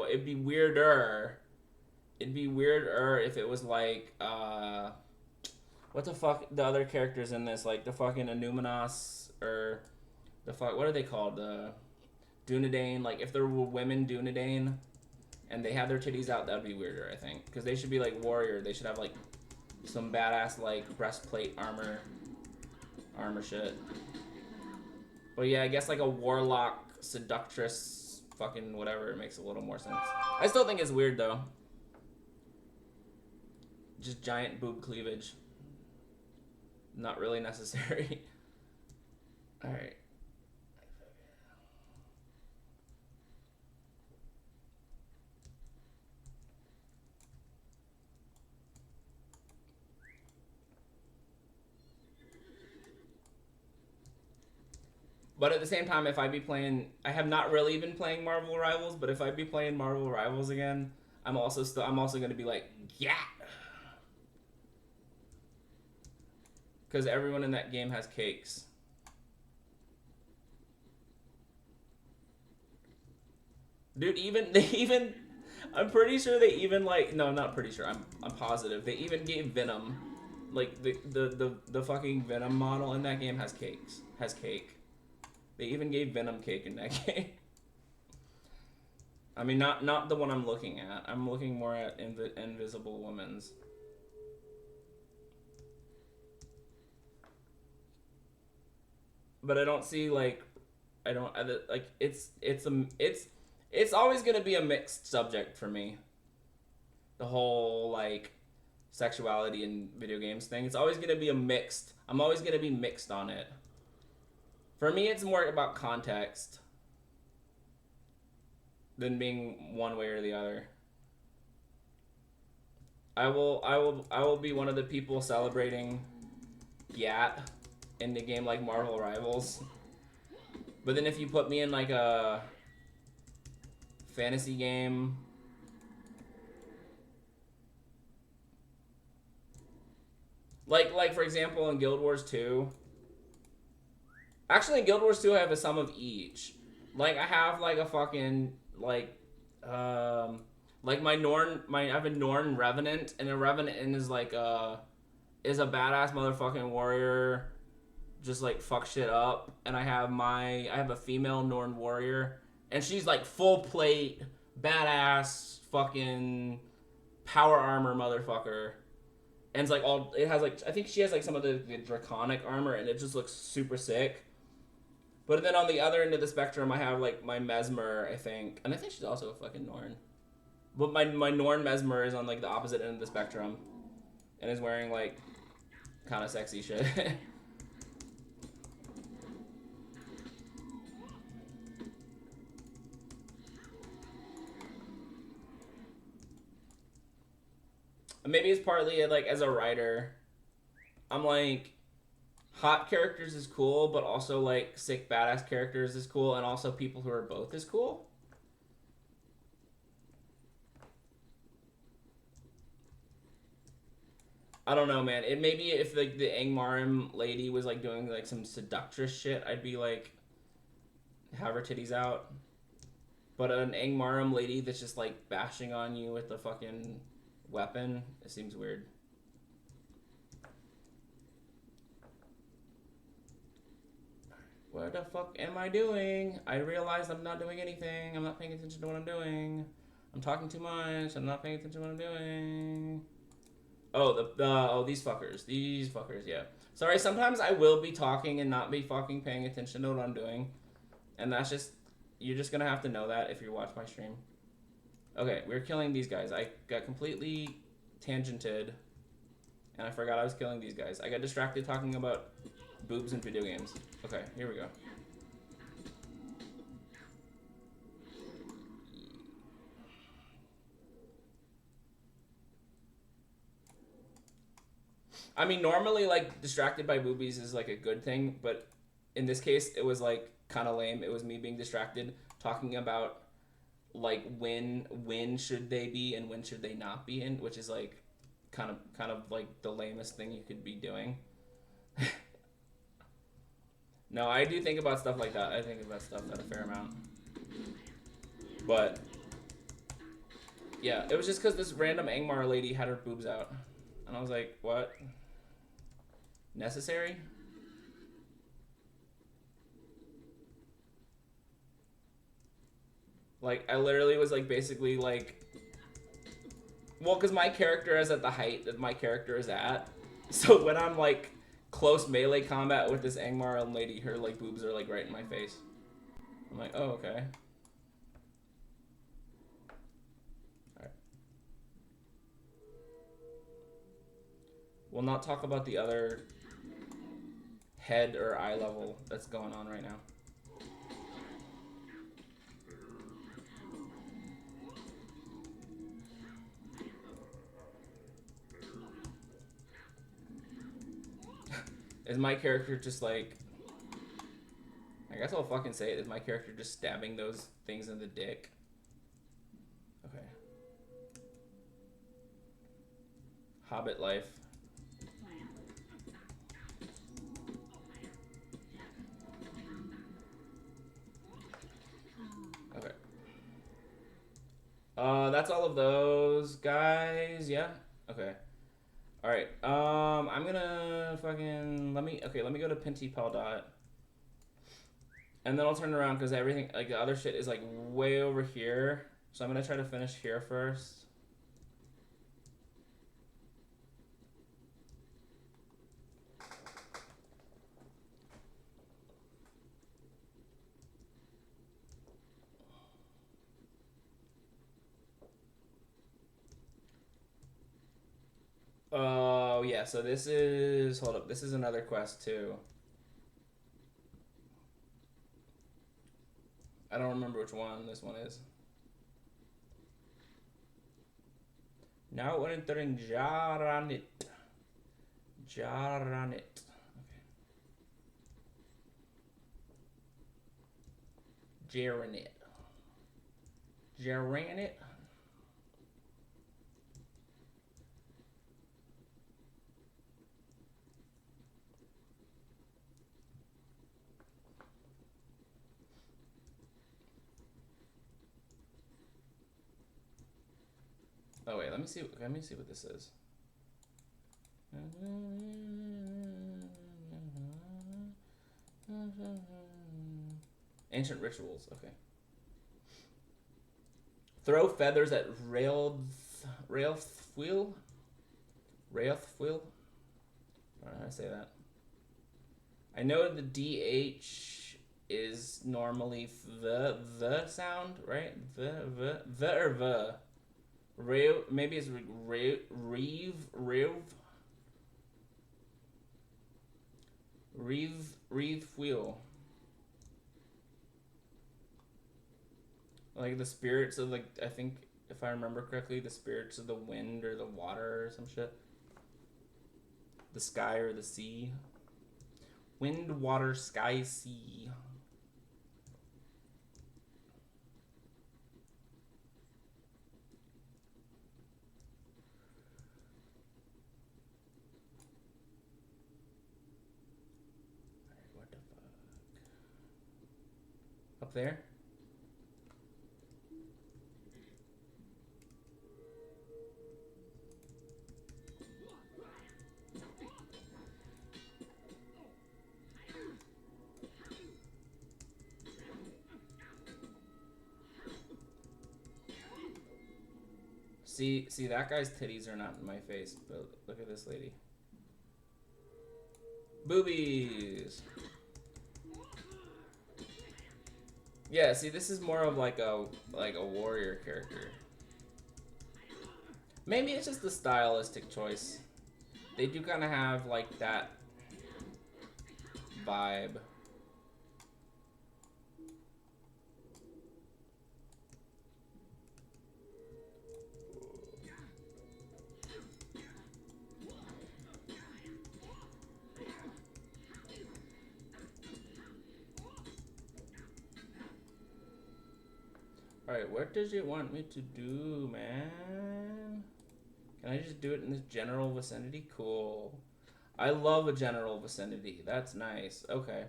was like, what the fuck, the other characters in this, like the fucking Illuminos, or the fuck, what are they called, the Dunedain, like if there were women Dunedain, and they have their titties out, that would be weirder, I think. Because they should be like warrior. They should have like some badass like breastplate armor shit. But yeah, I guess like a warlock, seductress, fucking whatever, it makes a little more sense. I still think it's weird though. Just giant boob cleavage. Not really necessary. Alright. But at the same time, if I be playing, I have not really been playing Marvel Rivals, but if I be playing Marvel Rivals again, I'm also going to be like, yeah. Because everyone in that game has cakes. Dude, I'm pretty sure they even like, no, I'm not pretty sure, I'm positive. They even gave Venom, like the fucking Venom model in that game has cake. They even gave Venom cake in that game. I mean, not the one I'm looking at. I'm looking more at Invisible Woman's. But I don't see like, like it's always gonna be a mixed subject for me. The whole like sexuality in video games thing. It's always gonna be a mixed. I'm always gonna be mixed on it. For me, it's more about context than being one way or the other. I will be one of the people celebrating Yat in the game like Marvel Rivals. But then if you put me in like a fantasy game, like for example in Guild Wars 2. Actually in Guild Wars 2 I have a sum of each. Like I have like a fucking like my Norn, I have a Norn Revenant, and a Revenant is like a badass motherfucking warrior, just like fuck shit up. And I have a female Norn warrior, and she's like full plate, badass, fucking power armor motherfucker. And it's like it has like, I think she has like some of the draconic armor, and it just looks super sick. But then on the other end of the spectrum, I have like my Mesmer, I think, and I think she's also a fucking Norn. But my Norn Mesmer is on like the opposite end of the spectrum, and is wearing like kind of sexy shit. Maybe it's partly like as a writer, I'm like, hot characters is cool, but also like sick badass characters is cool, and also people who are both is cool. I don't know, man. It maybe if like the Angmarim lady was like doing like some seductress shit, I'd be like, have her titties out. But an Angmarim lady that's just like bashing on you with the fucking weapon, it seems weird. What the fuck am I doing? I realize I'm not doing anything. I'm not paying attention to what I'm doing. I'm talking too much. I'm not paying attention to what I'm doing. Oh, these fuckers. These fuckers, yeah. Sorry, sometimes I will be talking and not be fucking paying attention to what I'm doing. And that's just, you're just gonna have to know that if you watch my stream. Okay, we're killing these guys. I got completely tangented, and I forgot I was killing these guys. I got distracted talking about boobs in video games. Okay, here we go. I mean, normally, like, distracted by boobies is, like, a good thing, but in this case, it was, like, kind of lame. It was me being distracted, talking about, like, when should they be and when should they not be in, which is, like, kind of, like, the lamest thing you could be doing. No, I do think about stuff like that. I think about stuff that a fair amount. But, yeah, it was just because this random Angmar lady had her boobs out. And I was like, what? Necessary? Like, I literally was like, basically like, well, because my character is at the height that my character is at. So when I'm like close melee combat with this Angmar lady, her like boobs are like right in my face. I'm like, oh, okay. Alright. We'll not talk about the other head or eye level that's going on right now. Is my character just like, I guess I'll fucking say it, is my character just stabbing those things in the dick? Okay. Hobbit life. Okay. That's all of those guys, yeah? Okay. Alright, I'm gonna fucking, let me go to Pinty Peldot. And then I'll turn around because everything, like the other shit is like way over here. So I'm gonna try to finish here first. Oh, yeah, so this is... Hold up, this is another quest, too. I don't remember which one this one is. Now we're entering Jaranit. Jaranit. Okay. Jaranit. Jaranit. Oh wait, let me see what this is. Ancient rituals, okay. Throw feathers at Railthfuil? Railthfuil? I don't know how to say that. I know the DH is normally the sound, right? The or the. Maybe it's Reeve wheel. Like the spirits of, like, I think if I remember correctly, the spirits of the wind or the water or some shit. The sky or the sea. Wind, water, sky, sea. What the fuck? Up there? See, that guy's titties are not in my face, but look at this lady. Boobies! Yeah, see, this is more of like a warrior character. Maybe it's just the stylistic choice. They do kind of have like that vibe. Alright, what does it want me to do, man? Can I just do it in this general vicinity? Cool. I love a general vicinity. That's nice. Okay.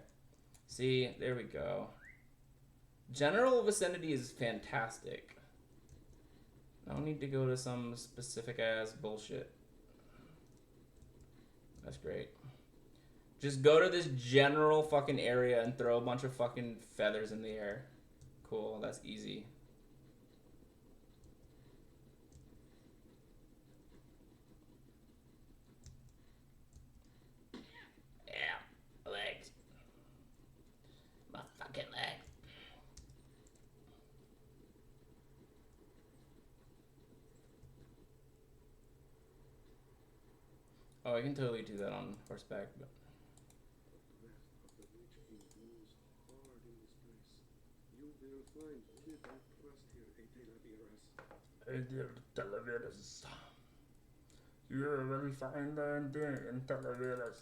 See, there we go. General vicinity is fantastic. I don't need to go to some specific ass bullshit. That's great. Just go to this general fucking area and throw a bunch of fucking feathers in the air. Cool, that's easy. Yeah, legs. My fucking legs. Oh, I can totally do that on horseback, but... Dear Talaveras, you will find in Talaveras.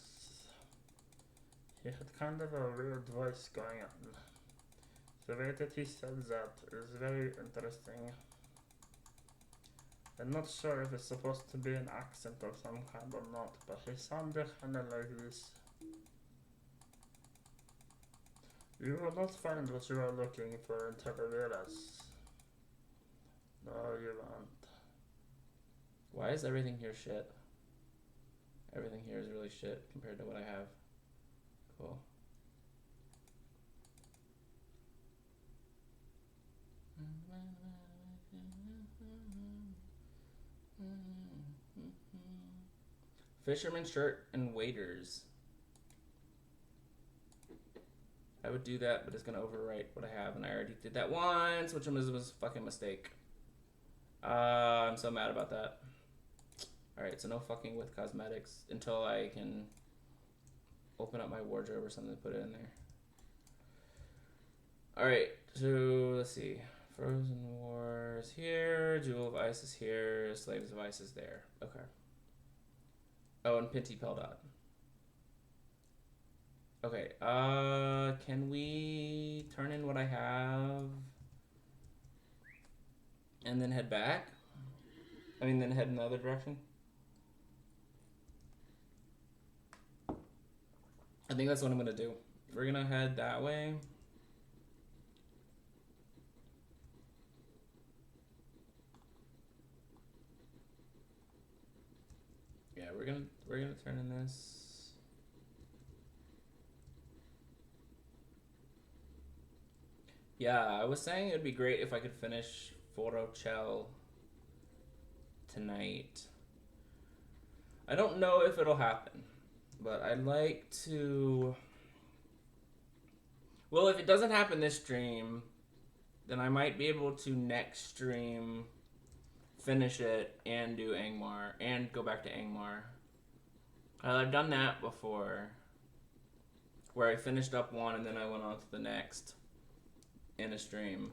He had kind of a weird voice going on. The way that he said that is very interesting. I'm not sure if it's supposed to be an accent of some kind or not, but he sounded kind of like this. You will not find what you are looking for in Talaveras. No, you won't. Why is everything here shit? Everything here is really shit compared to what I have. Cool. Fisherman shirt and waders. I would do that, but it's gonna overwrite what I have, and I already did that once, which was a fucking mistake. I'm so mad about that. Alright, so no fucking with cosmetics until I can open up my wardrobe or something to put it in there. Alright, so let's see. Frozen Wars here, Jewel of Ice is here, Slaves of Ice is there. Okay. Oh, and Pinty Peldot. Okay, can we turn in what I have and then head back? I mean, then head in the other direction? I think that's what I'm gonna do. We're gonna head that way. Yeah, we're gonna turn in this. Yeah, I was saying it'd be great if I could finish Forochel tonight. I don't know if it'll happen, but I'd like to... Well, if it doesn't happen this stream, then I might be able to next stream finish it and do Angmar and go back to Angmar. I've done that before, where I finished up one and then I went on to the next in a stream.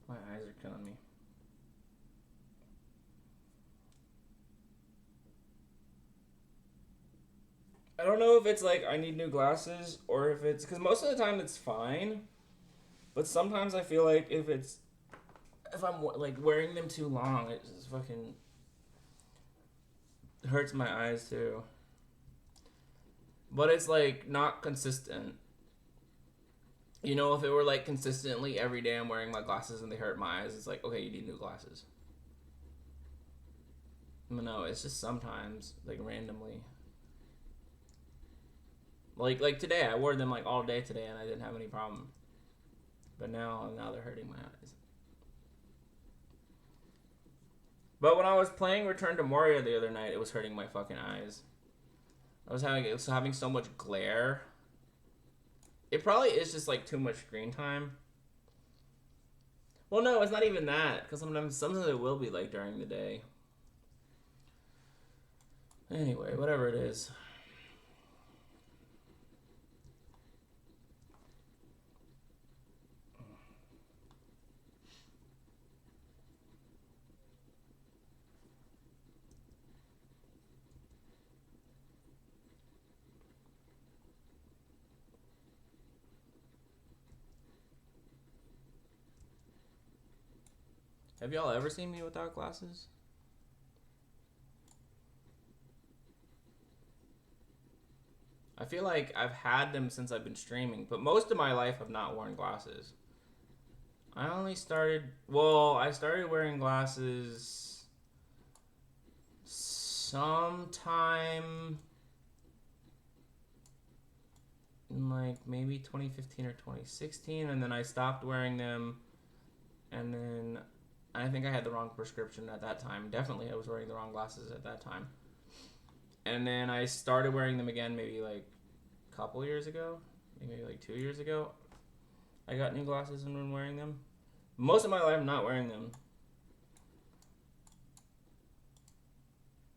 My eyes are killing me. I don't know if it's like I need new glasses or if it's... Because most of the time it's fine. But sometimes I feel like if I'm like wearing them too long, it just fucking hurts my eyes too. But it's like not consistent. You know, if it were like consistently every day I'm wearing my glasses and they hurt my eyes, it's like, okay, you need new glasses. But no, it's just sometimes, like randomly. Like today, I wore them like all day today and I didn't have any problem. But now they're hurting my eyes. But when I was playing Return to Moria the other night, it was hurting my fucking eyes. I was having so much glare. It probably is just like too much screen time. Well, no, it's not even that, because sometimes it will be like during the day. Anyway, whatever it is. Have y'all ever seen me without glasses? I feel like I've had them since I've been streaming, but most of my life I've not worn glasses. I started wearing glasses sometime in like maybe 2015 or 2016, and then I stopped wearing them, and then I think I had the wrong prescription at that time. Definitely I was wearing the wrong glasses at that time. And then I started wearing them again maybe like a couple years ago. Maybe like 2 years ago. I got new glasses and been wearing them. Most of my life I'm not wearing them.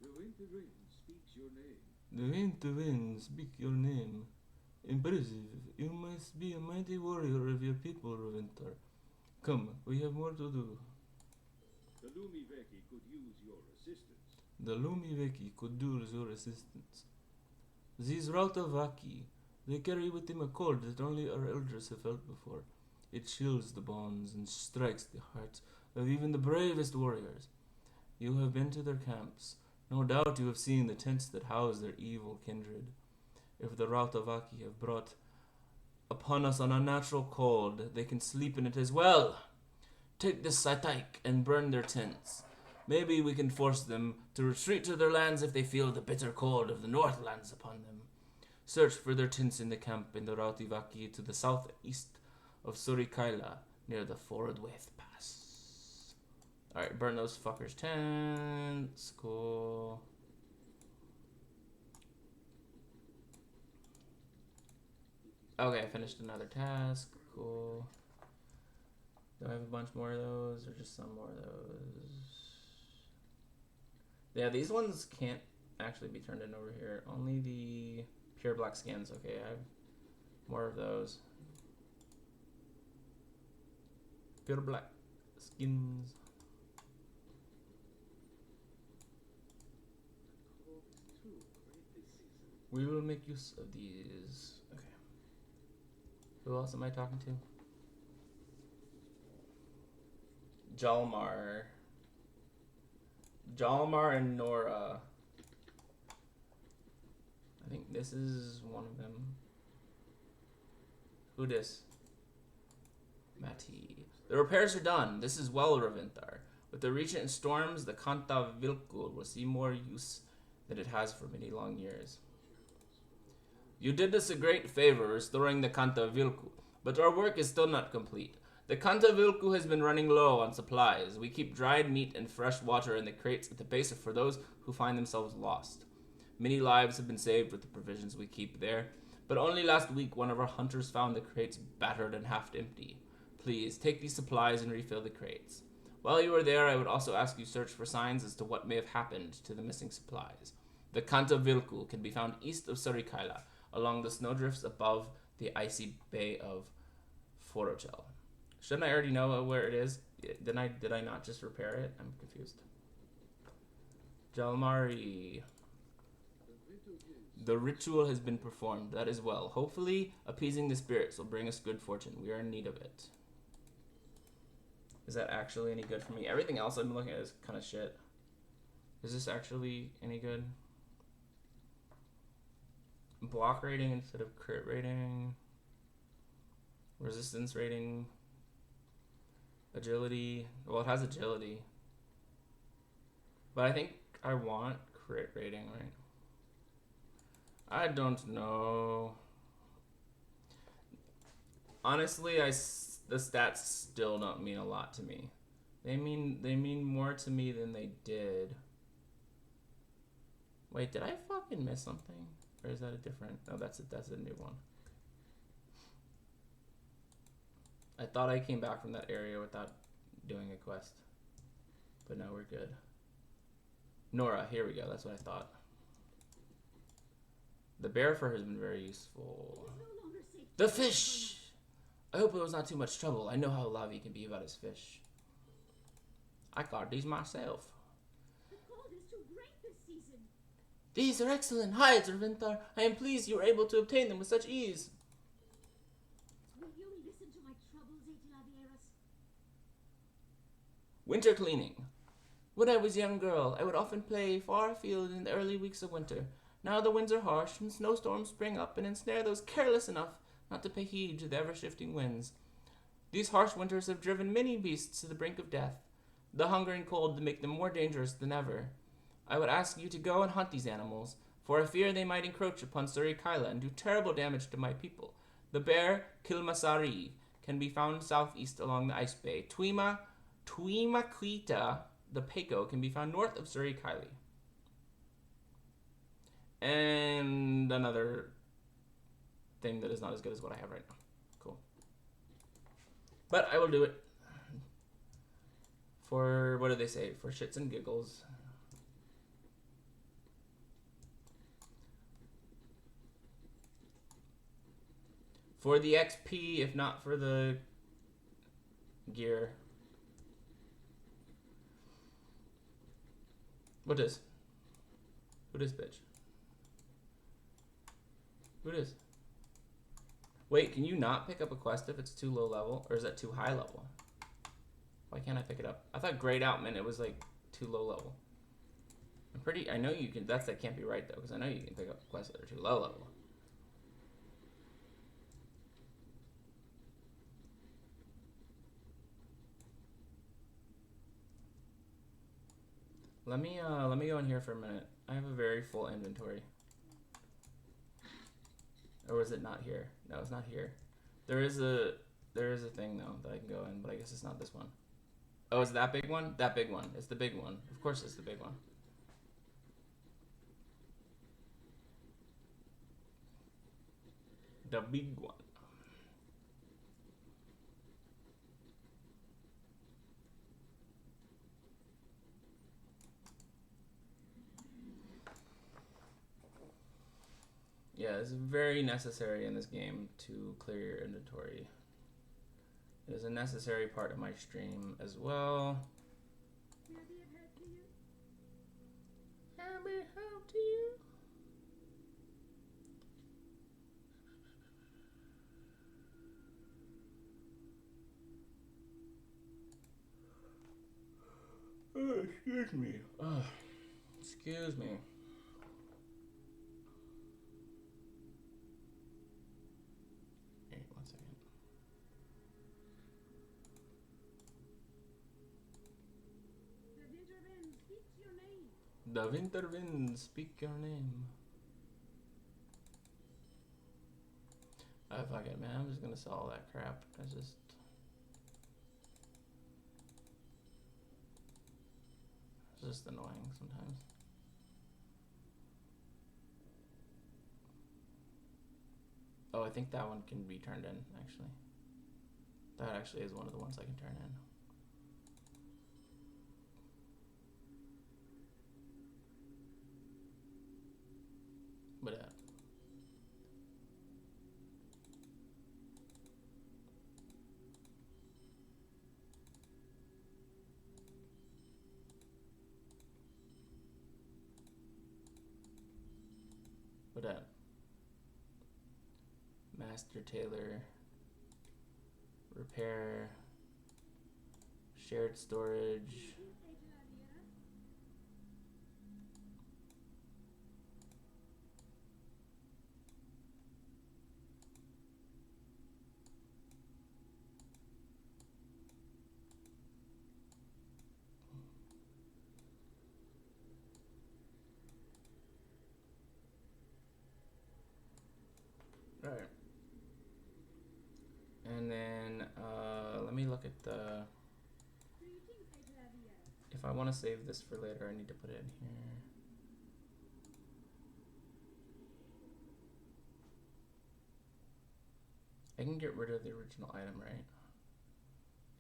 The winter wind speaks your name. The winter wind speak your name. Impressive. You must be a mighty warrior of your people, Winter. Come, we have more to do. The Lumiveki could use your assistance. The Lumiveki could use your assistance. These Rautavaki, they carry with them a cord that only our elders have felt before. It chills the bones and strikes the hearts of even the bravest warriors. You have been to their camps. No doubt you have seen the tents that house their evil kindred. If the Rautavaki have brought upon us an unnatural cold, they can sleep in it as well. Take this Sataik and burn their tents. Maybe we can force them to retreat to their lands if they feel the bitter cold of the Northlands upon them. Search for their tents in the camp in the Rautivaki to the southeast of Surikaila, near the Forodwaith Pass. Alright, burn those fuckers' tents. Cool. Okay, I finished another task. Cool. Do I have a bunch more of those, or just some more of those? Yeah, these ones can't actually be turned in over here. Only the pure black skins. Okay, I have more of those. Pure black skins. We will make use of these. Okay. Who else am I talking to? Jalmar and Nora. I think this is one of them. Who dis? Mati. The repairs are done. This is well, Ravinthar. With the recent storms, the Kanta Vilkul will see more use than it has for many long years. You did us a great favor restoring the Kanta Vilku, but our work is still not complete. The Kanta Vilku has been running low on supplies. We keep dried meat and fresh water in the crates at the base for those who find themselves lost. Many lives have been saved with the provisions we keep there, but only last week one of our hunters found the crates battered and half empty. Please, take these supplies and refill the crates. While you are there, I would also ask you search for signs as to what may have happened to the missing supplies. The Kanta Vilku can be found east of Surikaila, along the snowdrifts above the icy bay of Forochel. Shouldn't I already know where it is? Did I not just repair it? I'm confused. Jalmari. The ritual has been performed. That is well. Hopefully, appeasing the spirits will bring us good fortune. We are in need of it. Is that actually any good for me? Everything else I've been looking at is kind of shit. Is this actually any good? Block rating instead of crit rating. Resistance rating. Agility. Well, it has agility. But I think I want crit rating, right? I don't know. Honestly, the stats still don't mean a lot to me. They mean more to me than they did. Wait, did I fucking miss something? Or is that a different? No, that's a new one. I thought I came back from that area without doing a quest. But no, we're good. Nora, here we go. That's what I thought. The bear fur has been very useful. The fish! I hope it was not too much trouble. I know how Lavi can be about his fish. I caught these myself. The cold is too great this season. These are excellent hides, Ravinthar. I am pleased you were able to obtain them with such ease. Will you listen to my troubles, Etilavieras? Winter cleaning. When I was a young girl, I would often play far afield in the early weeks of winter. Now the winds are harsh, and snowstorms spring up and ensnare those careless enough not to pay heed to the ever-shifting winds. These harsh winters have driven many beasts to the brink of death, the hunger and cold to make them more dangerous than ever. I would ask you to go and hunt these animals, for I fear they might encroach upon Surikaila and do terrible damage to my people. The bear Kilmasari can be found southeast along the ice bay. Tuimaquita, the Peko, can be found north of Surikaili. And another thing that is not as good as what I have right now. Cool. But I will do it. For, what do they say? For shits and giggles. For the XP, if not for the gear. What is? Who this bitch? Who it is? Wait, can you not pick up a quest if it's too low level? Or is that too high level? Why can't I pick it up? I thought grayed out meant it was like too low level. I know you can, that can't be right though, because I know you can pick up quests that are too low level. Let me go in here for a minute. I have a very full inventory. Or was it not here? No, it's not here. There is a thing though that I can go in, but I guess it's not this one. Oh, is it that big one? That big one. It's the big one. Of course it's the big one. The big one. Yeah, it's very necessary in this game to clear your inventory. It is a necessary part of my stream as well. May I be of help to you? Can I be of help to you? Oh, excuse me. Oh, excuse me. Hey, 1 second. The winter wind speaks your name. The winter wind, speak your name. Oh, fuck it, man. I'm just gonna sell all that crap. It's just annoying sometimes. Oh, I think that one can be turned in, actually. That actually is one of the ones I can turn in. But Master Tailor, repair, shared storage. Greetings, Angela Vieira. Right. And then let me look at the. Greetings, Angela Vieira. If I want to save this for later, I need to put it in here. I can get rid of the original item, right?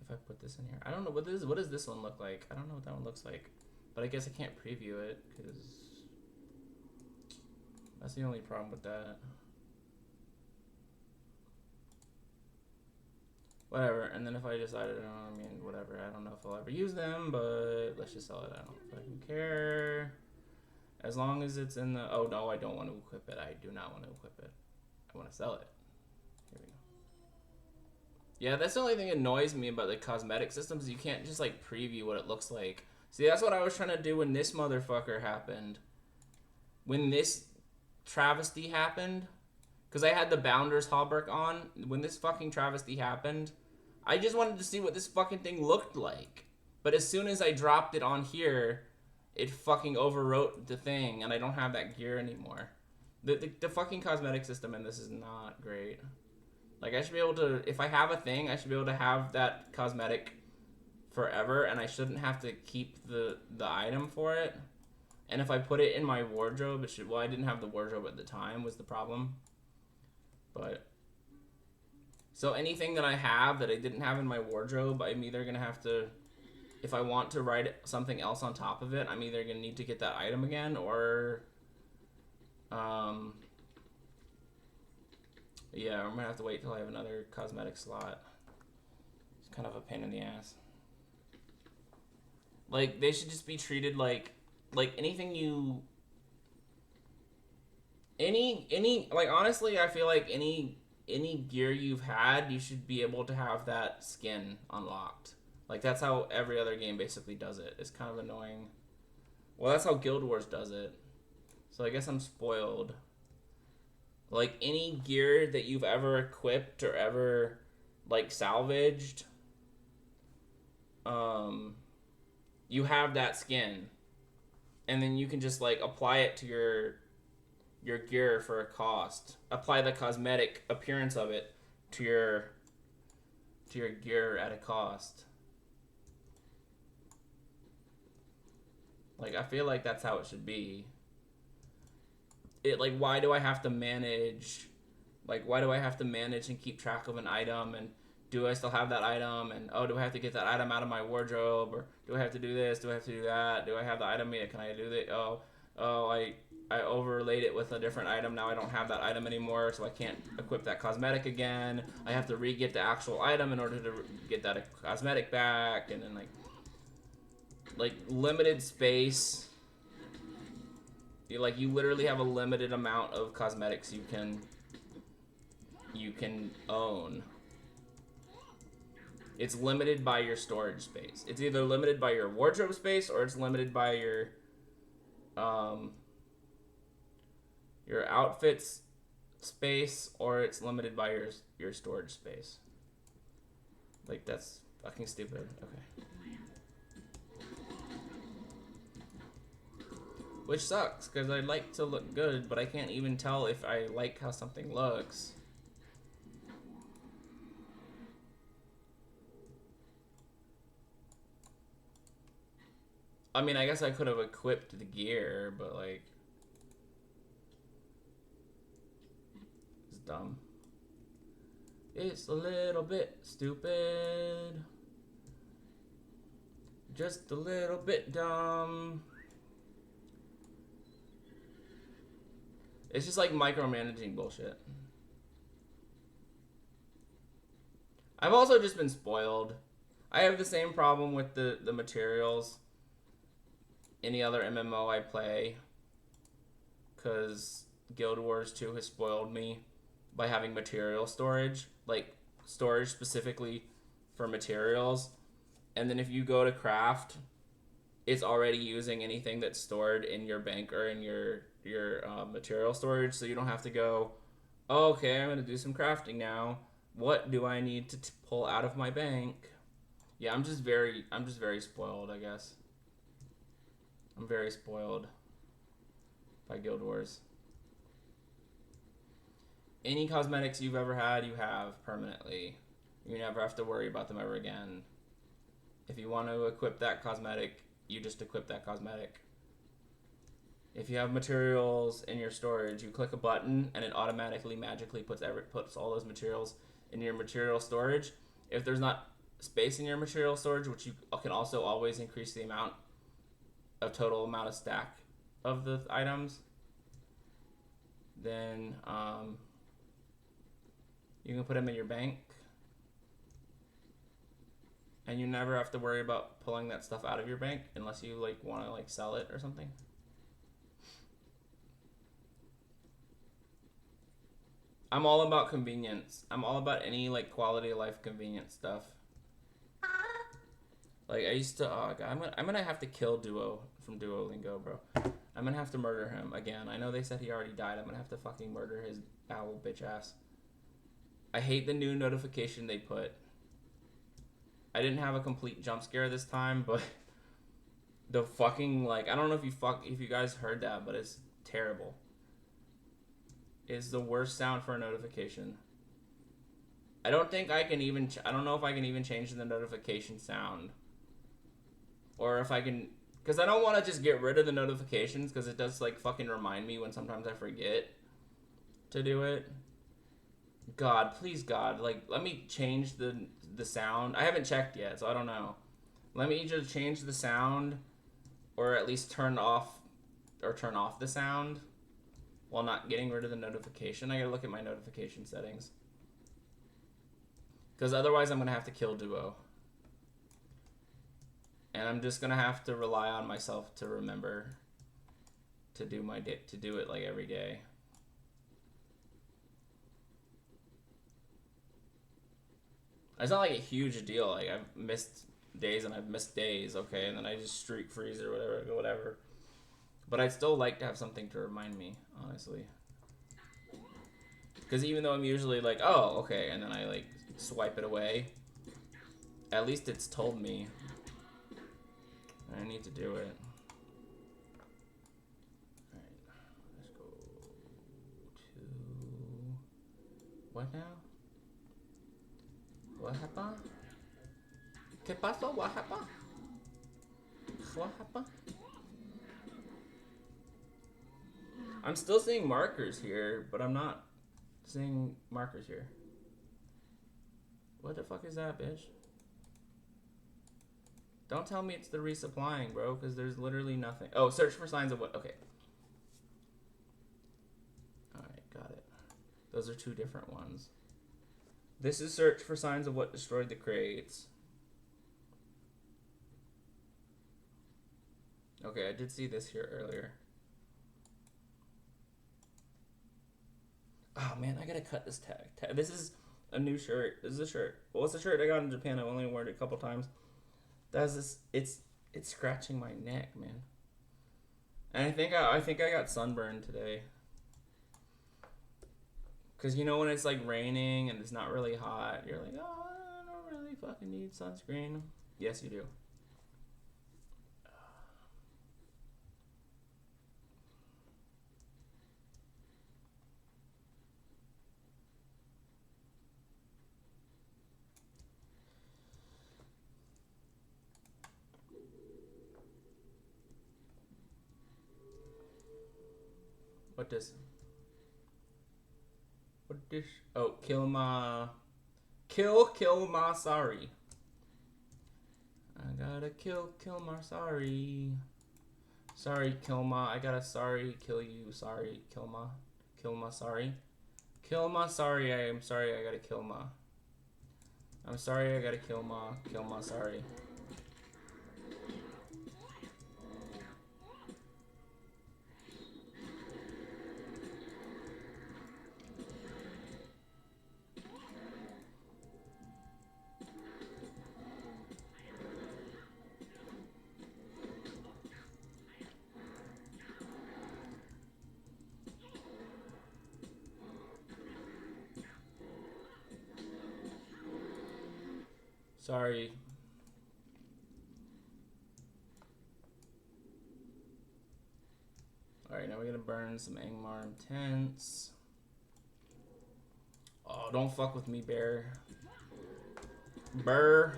If I put this in here. I don't know what does this one look like? I don't know what that one looks like. But I guess I can't preview it because that's the only problem with that. Whatever, and then if I decided, I mean, whatever, I don't know if I'll ever use them, but let's just sell it. I don't fucking care. As long as it's in the, oh no, I don't want to equip it. I do not want to equip it. I want to sell it. Here we go. Yeah, that's the only thing that annoys me about the cosmetic systems. You can't just like preview what it looks like. See, that's what I was trying to do when this motherfucker happened. When this travesty happened, because I had the Bounder's Hauberk on. When this fucking travesty happened, I just wanted to see what this fucking thing looked like. But as soon as I dropped it on here, it fucking overwrote the thing, and I don't have that gear anymore. The fucking cosmetic system in this is not great. Like, I should be able to, if I have a thing, I should be able to have that cosmetic forever, and I shouldn't have to keep the item for it. And if I put it in my wardrobe, it should, well, I didn't have the wardrobe at the time, was the problem. But, so anything that I have that I didn't have in my wardrobe, I'm either going to have to, if I want to write something else on top of it, I'm either going to need to get that item again, or, yeah, I'm going to have to wait till I have another cosmetic slot. It's kind of a pain in the ass. Like, they should just be treated like anything you, like, honestly, I feel like any gear you've had, you should be able to have that skin unlocked. Like, that's how every other game basically does it. It's kind of annoying. Well, that's how Guild Wars does it. So I guess I'm spoiled. Like, any gear that you've ever equipped or ever, like, salvaged, you have that skin. and then you can just like apply it to your gear for a cost. Apply the cosmetic appearance of it to your gear at a cost. Like, I feel like that's how it should be. It, like, why do I have to manage... Like, why do I have to manage and keep track of an item? And do I still have that item? And, oh, do I have to get that item out of my wardrobe? Or do I have to do this? Do I have to do that? Do I have the item yet? Can I do that? I overlaid it with a different item. Now I don't have that item anymore, so I can't equip that cosmetic again. I have to re-get the actual item in order to get that cosmetic back. And then, like limited space. You literally have a limited amount of cosmetics you can own. It's limited by your storage space. It's either limited by your wardrobe space or it's limited by your outfits space, or it's limited by your storage space. Like, that's fucking stupid. Okay. Which sucks, because I like to look good, but I can't even tell if I like how something looks. I mean, I guess I could have equipped the gear, but, like... It's dumb. It's a little bit stupid. Just a little bit dumb. It's just like micromanaging bullshit. I've also just been spoiled. I have the same problem with the materials. Any other MMO I play. Because Guild Wars 2 has spoiled me by having material storage. Like, storage specifically for materials. And then if you go to craft, it's already using anything that's stored in your bank or in your material storage, so you don't have to go, oh, okay, I'm gonna do some crafting now. What do I need to pull out of my bank? Yeah, I'm just very spoiled, I guess. I'm very spoiled by Guild Wars. Any cosmetics you've ever had, you have permanently. You never have to worry about them ever again. If you want to equip that cosmetic, you just equip that cosmetic. If you have materials in your storage, you click a button and it automatically magically puts all those materials in your material storage. If there's not space in your material storage, which you can also always increase the amount of total amount of stack of the items, then you can put them in your bank. And you never have to worry about pulling that stuff out of your bank unless you like want to like sell it or something. I'm all about convenience. I'm all about any like quality of life convenience stuff. Like I used to, oh god, I'm gonna have to kill Duo from Duolingo, bro. I'm gonna have to murder him again. I know they said he already died. I'm gonna have to fucking murder his owl bitch ass. I hate the new notification they put. I didn't have a complete jump scare this time, but the fucking like, I don't know if you guys heard that, but it's terrible. Is the worst sound for a notification. I don't think I can even, I don't know if I can even change the notification sound. Or if I can, because I don't want to just get rid of the notifications, because it does like fucking remind me when sometimes I forget to do it. God, please God, like let me change the sound. I haven't checked yet, so I don't know. Let me just change the sound, or at least turn off the sound while not getting rid of the notification. I gotta look at my notification settings. Because otherwise I'm gonna have to kill Duo. And I'm just gonna have to rely on myself to remember to do it like every day. It's not like a huge deal. Like I've missed days and I've missed days, okay, and then I just streak freeze or whatever. But I'd still like to have something to remind me, honestly. Because even though I'm usually like, oh, okay, and then I like swipe it away, at least it's told me I need to do it. What now? What happened? ¿Qué pasó? What happened? What happened? I'm still seeing markers here, but I'm not seeing markers here. What the fuck is that, bitch? Don't tell me it's the resupplying, bro, because there's literally nothing. Oh, search for signs of what? Okay. Alright, got it. Those are two different ones. This is search for signs of what destroyed the crates. Okay, I did see this here earlier. Oh man, I gotta cut this tag. This is a new shirt. This is a shirt. Well, it's a shirt I got in Japan. I've only worn it a couple times. That's this. It's scratching my neck, man. And I think I got sunburned today. Cause you know when it's like raining and it's not really hot, you're like, oh, I don't really fucking need sunscreen. Yes, you do. What does? What dish? Oh, kill my sorry. I gotta kill my sorry. Sorry, Kilma. I gotta sorry kill you. Sorry, Kilma sorry. Kilma sorry. I am sorry. I gotta kill ma. I'm sorry. I gotta kill ma. Sorry. Sorry. Alright, now we're gonna burn some Angmarim tents. Oh, don't fuck with me, bear. Burr.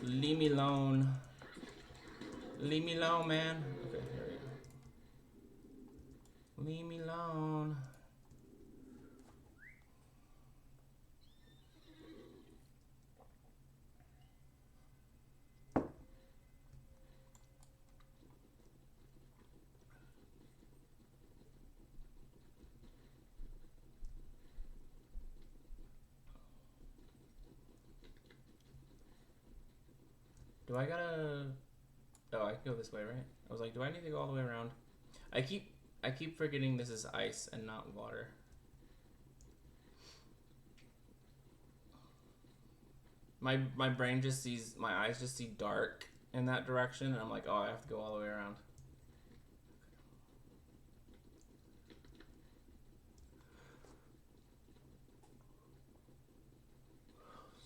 Leave me alone. Leave me alone, man. Okay, here we go. Leave me alone. Do I gotta... Oh, I can go this way, right? I was like, do I need to go all the way around? I keep forgetting this is ice and not water. My brain just sees... My eyes just see dark in that direction, and I'm like, oh, I have to go all the way around.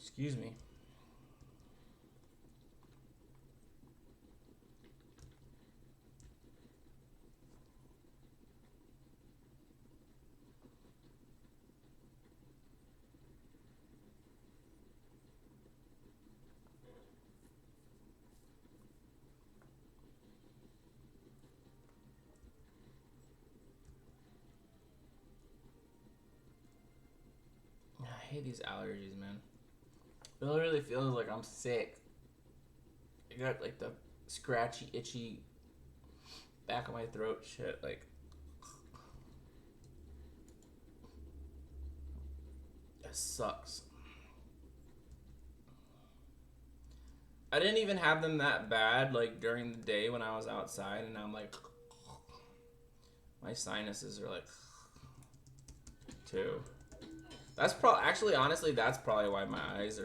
Excuse me. I hate these allergies, man. It literally feels like I'm sick. I got like the scratchy, itchy back of my throat shit. Like, it sucks. I didn't even have them that bad like during the day when I was outside, and I'm like, my sinuses are like, too. That's actually, honestly, that's probably why my eyes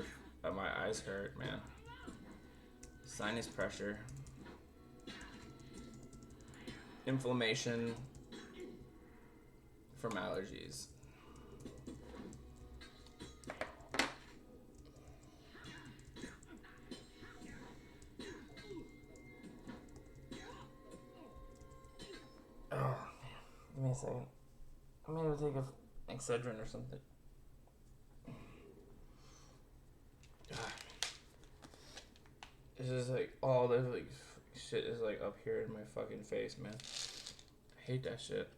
hurt, man. Sinus pressure, inflammation from allergies. Oh, give me a second. Maybe take a Excedrin or something. It's just like all this like shit is like up here in my fucking face, man. I hate that shit.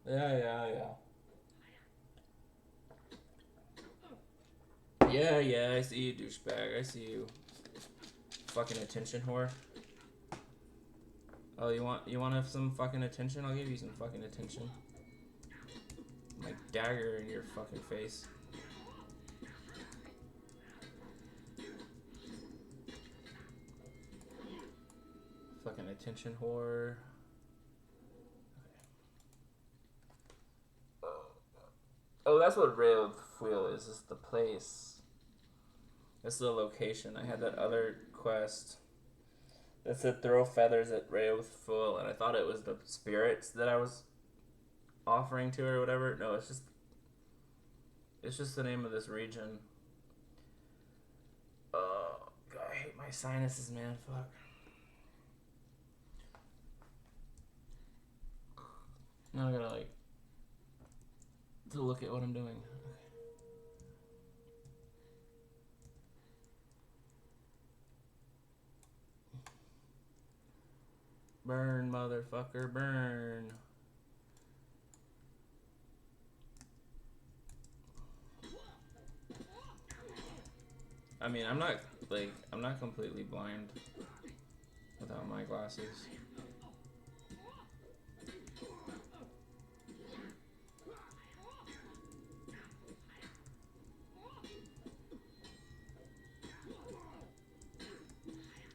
Yeah. Yeah, I see you, douchebag. I see you. Fucking attention whore. Oh, you want some fucking attention? I'll give you some fucking attention. My dagger in your fucking face. Fucking attention whore. Okay. Oh, that's what Rail Fuel is the place. That's the location. I had that other quest that said throw feathers at Rail Fuel, and I thought it was the spirits that I was offering to her or whatever. No, it's just the name of this region. Oh, God, I hate my sinuses, man. Fuck. Now I gotta, like, to look at what I'm doing. Burn, motherfucker, burn. I mean, I'm not completely blind without my glasses.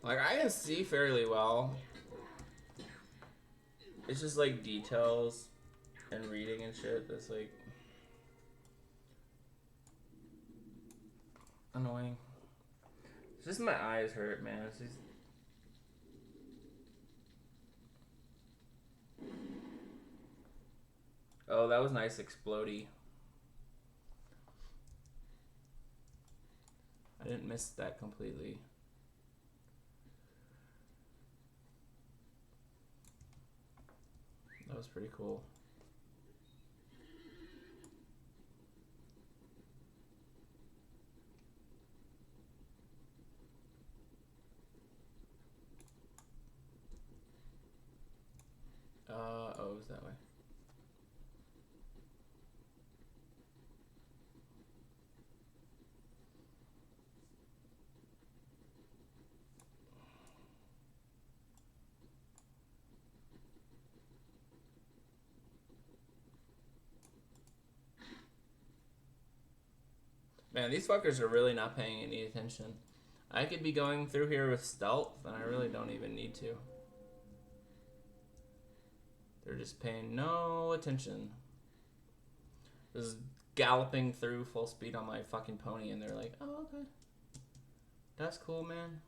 Like, I can see fairly well. It's just like details and reading and shit that's like annoying. It's just my eyes hurt, man. It's just... Oh, that was nice, explodey. I didn't miss that completely. That was pretty cool. Oh, it was that way. Man, these fuckers are really not paying any attention. I could be going through here with stealth, and I really don't even need to. They're just paying no attention. Just galloping through full speed on my fucking pony, and they're like, oh, okay. That's cool, man.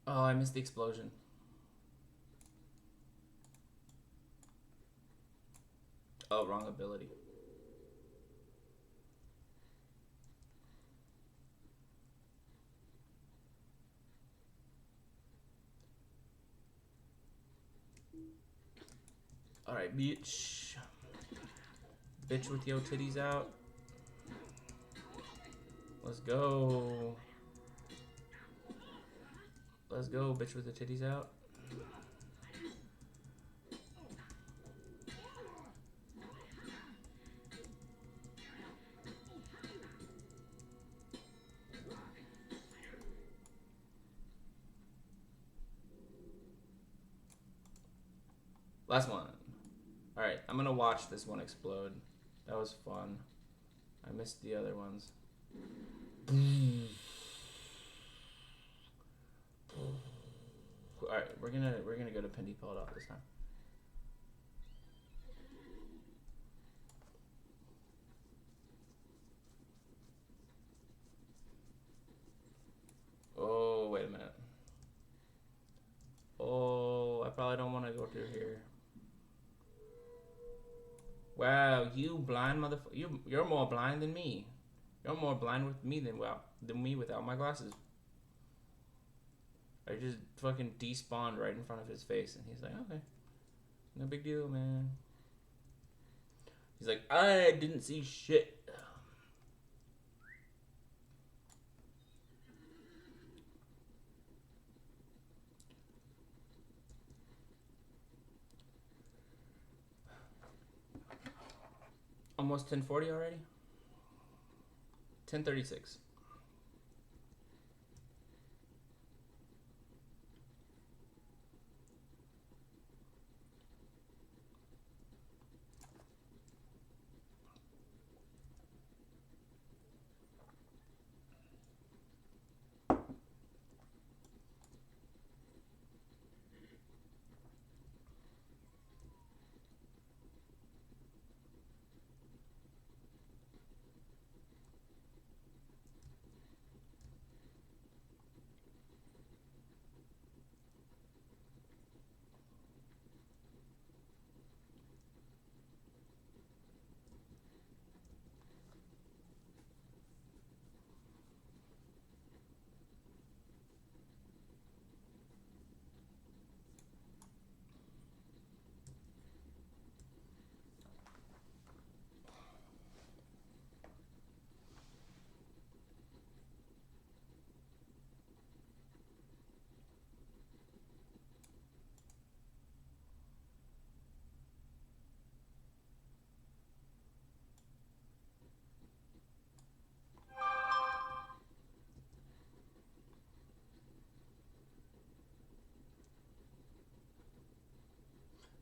Oh, I missed the explosion. Oh, wrong ability. Alright, bitch. Bitch with your titties out. Let's go. Let's go, bitch with the titties out. Last one. Alright, I'm gonna watch this one explode. That was fun. I missed the other ones. Alright, we're gonna go to Pindy Pulled Off this time. Oh. through here. Wow, you blind motherfucker. You're more blind than me. You're more blind with me than me without my glasses. I just fucking despawned right in front of his face, and he's like, okay, no big deal, man. He's like, I didn't see shit. Almost 10:40 already? 10:36.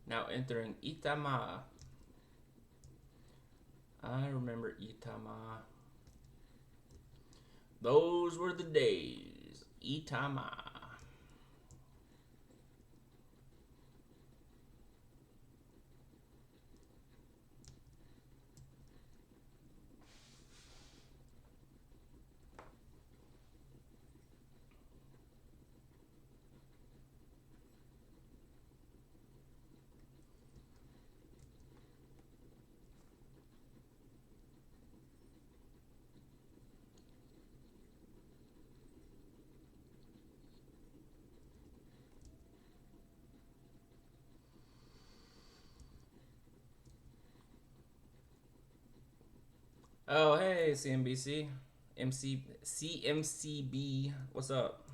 Now entering Itama. I remember Itama. Those were the days. Itama. Oh, hey, CNBC. CMCB. What's up?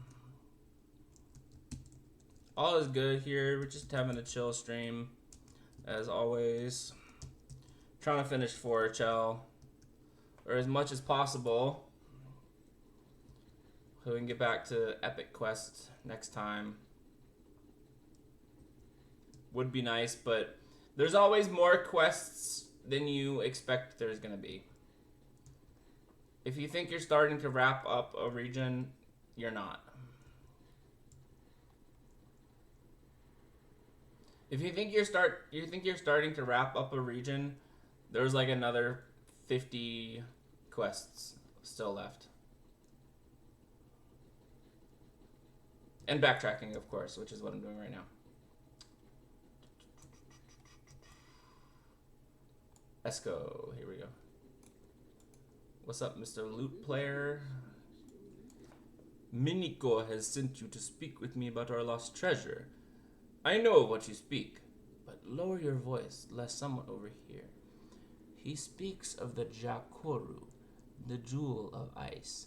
All is good here. We're just having a chill stream, as always. Trying to finish Forochel, or as much as possible, so we can get back to Epic Quest next time. Would be nice, but there's always more quests than you expect there's gonna be. If you think you're starting to wrap up a region, you're not. If you think you're starting to wrap up a region, there's like another 50 quests still left. And backtracking, of course, which is what I'm doing right now. Esco, here we go. What's up, Mr. Loot Player? Miniko has sent you to speak with me about our lost treasure. I know of what you speak, but lower your voice, lest someone overhear. He speaks of the Jakoru, the jewel of ice,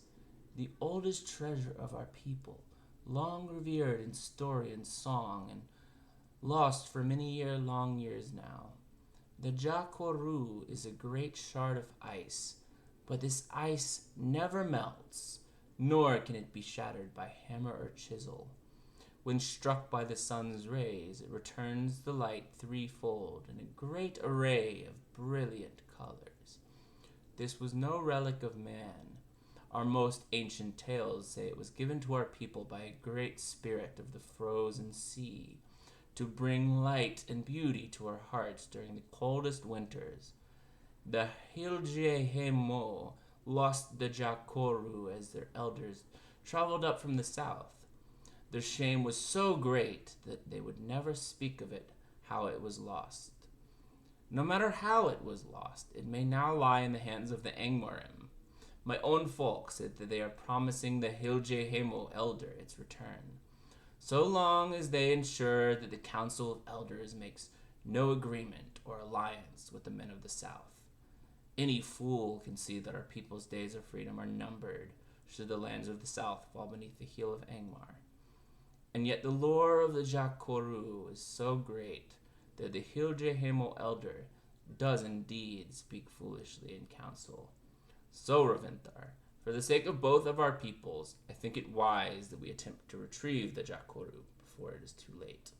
the oldest treasure of our people, long revered in story and song, and lost for many long years now. The Jakoru is a great shard of ice, but this ice never melts, nor can it be shattered by hammer or chisel. When struck by the sun's rays, it returns the light threefold in a great array of brilliant colors. This was no relic of man. Our most ancient tales say it was given to our people by a great spirit of the frozen sea, to bring light and beauty to our hearts during the coldest winters. The Hiljehemo lost the Jakoru as their elders traveled up from the south. Their shame was so great that they would never speak of it how it was lost. No matter how it was lost, it may now lie in the hands of the Angmarim. My own folk said that they are promising the Hiljehemo elder its return, so long as they ensure that the Council of Elders makes no agreement or alliance with the men of the South. Any fool can see that our people's days of freedom are numbered should the lands of the South fall beneath the heel of Angmar. And yet the lore of the Jakoru is so great that the Hiljehemo elder does indeed speak foolishly in council. So, Ravinthar, for the sake of both of our peoples, I think it wise that we attempt to retrieve the Jakoru before it is too late.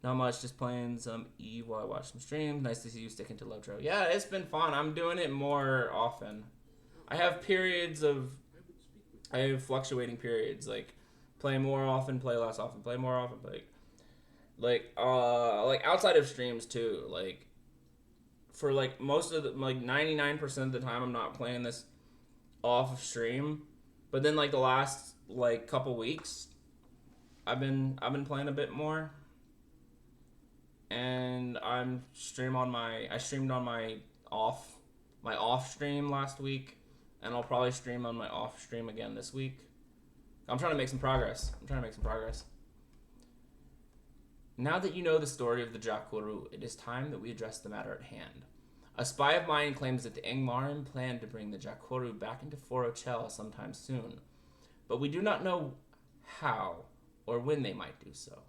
Not much, just playing some Eve while I watch some streams. Nice to see you sticking to LOTRO. Yeah, it's been fun. I'm doing it more often. I have fluctuating periods, like play more often, play less often, play more often, like outside of streams too. Like for like most of the 99% of the time, I'm not playing this off of stream, but then like the last like couple weeks, I've been playing a bit more, and I streamed on my off stream last week, and I'll probably stream on my off stream again this week. I'm trying to make some progress. Now that you know the story of the Jakoru, it is time that we address the matter at hand. A spy of mine claims that the Angmarim plan to bring the Jakoru back into Forochel sometime soon, but we do not know how or when they might do so.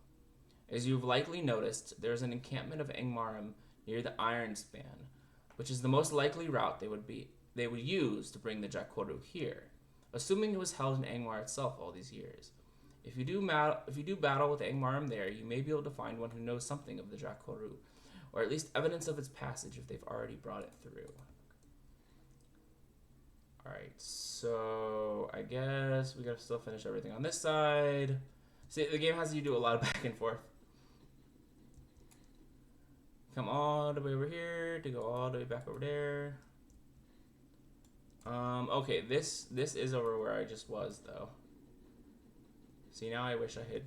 As you've likely noticed, there is an encampment of Angmarim near the Iron Span, which is the most likely route they would use to bring the Jakoru here, assuming it was held in Angmar itself all these years. If you do battle with Angmarim there, you may be able to find one who knows something of the Jakoru, or at least evidence of its passage if they've already brought it through. Alright, so I guess we gotta still finish everything on this side. See, the game has you do a lot of back and forth. Come all the way over here to go all the way back over there. Okay, this is over where I just was though. See, now I wish I had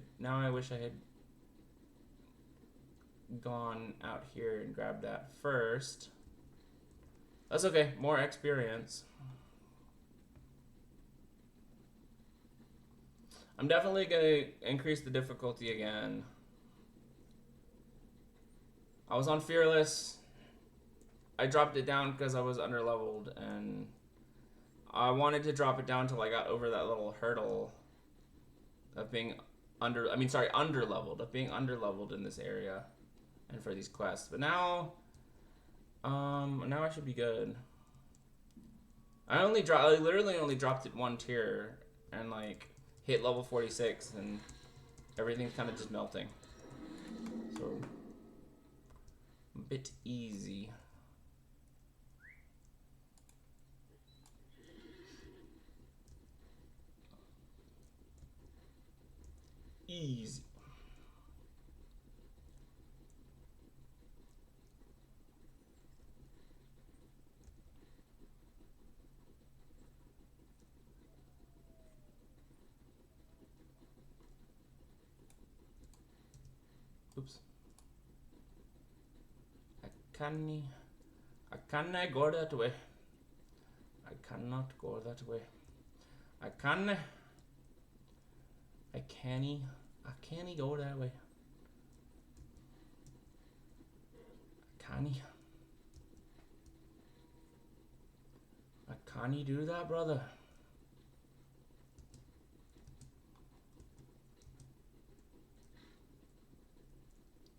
gone out here and grabbed that first. That's okay, more experience. I'm definitely gonna increase the difficulty again. I was on Fearless. I dropped it down because I was underleveled, and I wanted to drop it down till I got over that little hurdle of being underleveled in this area and for these quests. But now I should be good. I literally only dropped it one tier and like hit level 46, and everything's kind of just melting. So a bit easy. Easy. Oops. I can't go that way. I cannot go that way. I can't go that way. I can't do that, brother.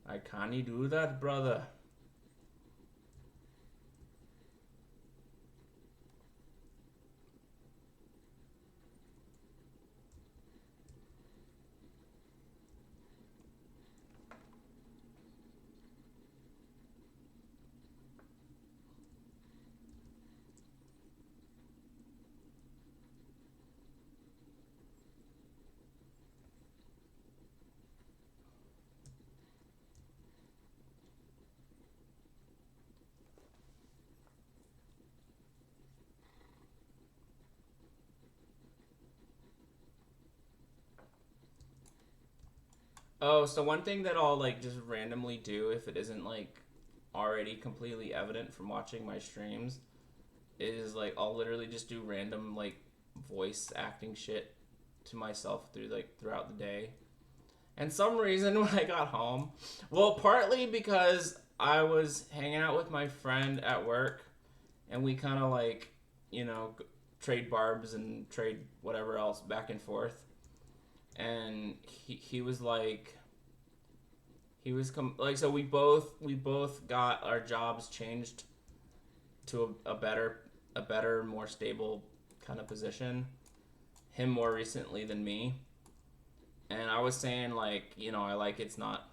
I can't do that, brother. Oh, so one thing that I'll like just randomly do if it isn't like already completely evident from watching my streams is like I'll literally just do random like voice acting shit to myself throughout the day. And some reason when I got home, well, partly because I was hanging out with my friend at work and we kind of like, trade barbs and trade whatever else back and forth. And he was like so we both got our jobs changed to a better, more stable kind of position. Him more recently than me. And I was saying like, I like it's not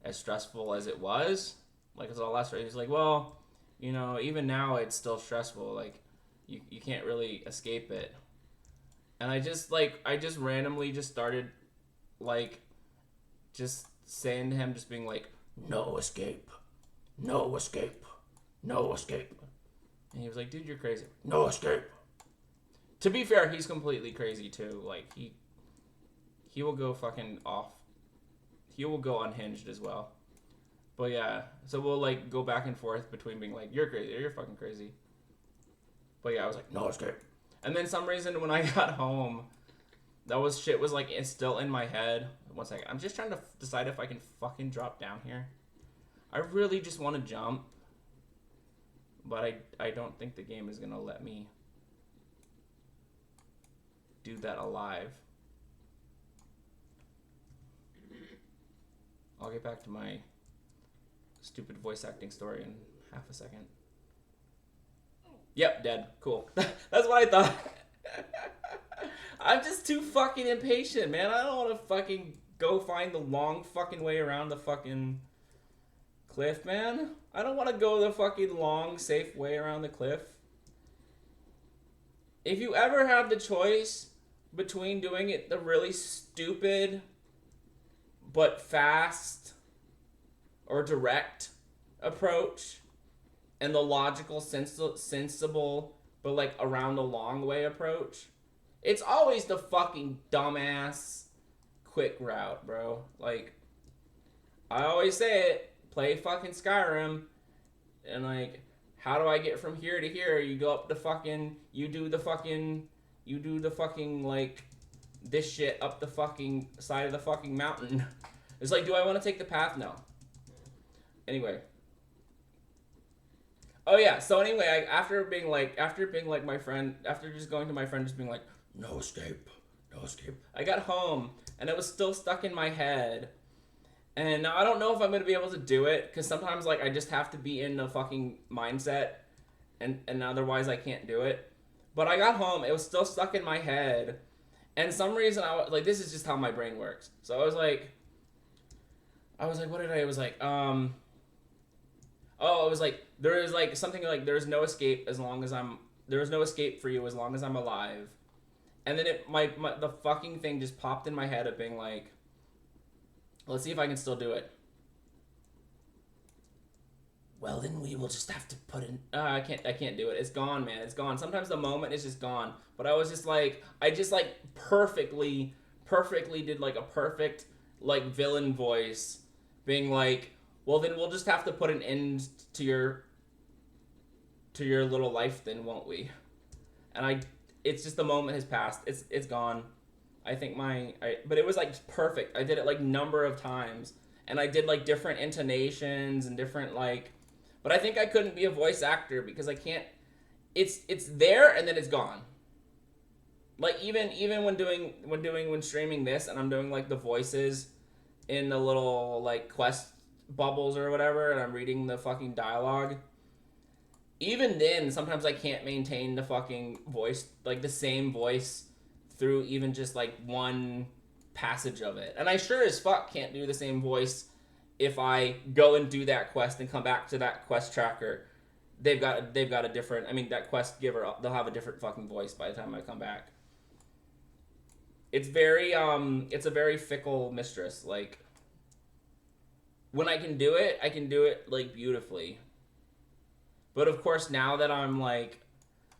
as stressful as it was. Like it's all less stressful. He's like, well, even now it's still stressful. Like you can't really escape it. And I just randomly just started like just saying to him, just being like, no escape. No escape. No escape. And he was like, dude, you're crazy. No escape. To be fair, he's completely crazy too. Like he will go fucking off. He will go unhinged as well. But yeah, so we'll like go back and forth between being like, you're crazy or you're fucking crazy. But yeah, I was like, no escape. And then some reason when I got home, shit was like it's still in my head. 1 second. I'm just trying to decide if I can fucking drop down here. I really just want to jump. But I don't think the game is going to let me do that alive. I'll get back to my stupid voice acting story in half a second. Yep, dead. Cool. That's what I thought. I'm just too fucking impatient, man. I don't want to fucking go find the long fucking way around the fucking cliff, man. I don't want to go the fucking long, safe way around the cliff. If you ever have the choice between doing it the really stupid but fast or direct approach and the logical, sensible, but like around the long way approach, it's always the fucking dumbass quick route, bro. Like, I always say it, play fucking Skyrim, and like, how do I get from here to here? You go up the fucking, you do the fucking, like, this shit up the fucking side of the fucking mountain. It's like, do I want to take the path? No. Anyway. Oh yeah, so anyway, after being like my friend, after just going to my friend, just being like, no escape, no escape. I got home, and it was still stuck in my head. And now I don't know if I'm going to be able to do it, because sometimes, like, I just have to be in the fucking mindset, and otherwise I can't do it. But I got home, it was still stuck in my head, and some reason I was, like, this is just how my brain works. So I was like, what did I, it was like, it was like, there is, like, something like, there's no escape as long as there is no escape for you as long as I'm alive. And then the fucking thing just popped in my head of being like, let's see if I can still do it. Well, then we will just have to put in, I can't do it. It's gone, man. It's gone. Sometimes the moment is just gone. But I was just like, perfectly did like a perfect, like, villain voice being like, well, then we'll just have to put an end to your little life then, won't we? And it's just the moment has passed. It's gone. I think but it was like perfect. I did it like number of times, and I did like different intonations and different like, but I think I couldn't be a voice actor because I can't. It's there and then it's gone. Like even when streaming this and I'm doing like the voices in the little like quest bubbles or whatever, and I'm reading the fucking dialogue. Even then, sometimes I can't maintain the fucking voice, like the same voice through even just like one passage of it. And I sure as fuck can't do the same voice if I go and do that quest and come back to that quest tracker. They've got a different, I mean, that quest giver, they'll have a different fucking voice by the time I come back. It's a very fickle mistress. Like, when I can do it like beautifully. But of course, now that I'm like,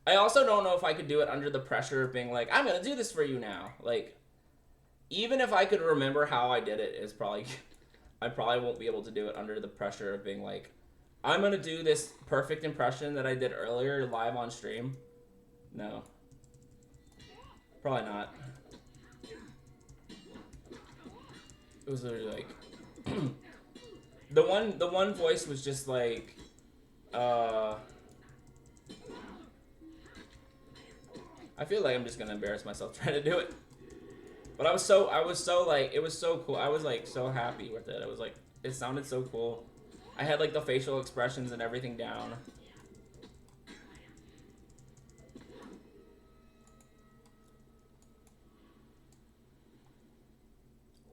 I also don't know if I could do it under the pressure of being like, I'm gonna do this for you now. Like, even if I could remember how I did it, it's probably I probably won't be able to do it under the pressure of being like, I'm gonna do this perfect impression that I did earlier live on stream. No, probably not. It was literally like the one voice was just like I feel like I'm just gonna embarrass myself trying to do it. But I was so like, it was so cool. I was like so happy with it. It was like, it sounded so cool. I had like the facial expressions and everything down.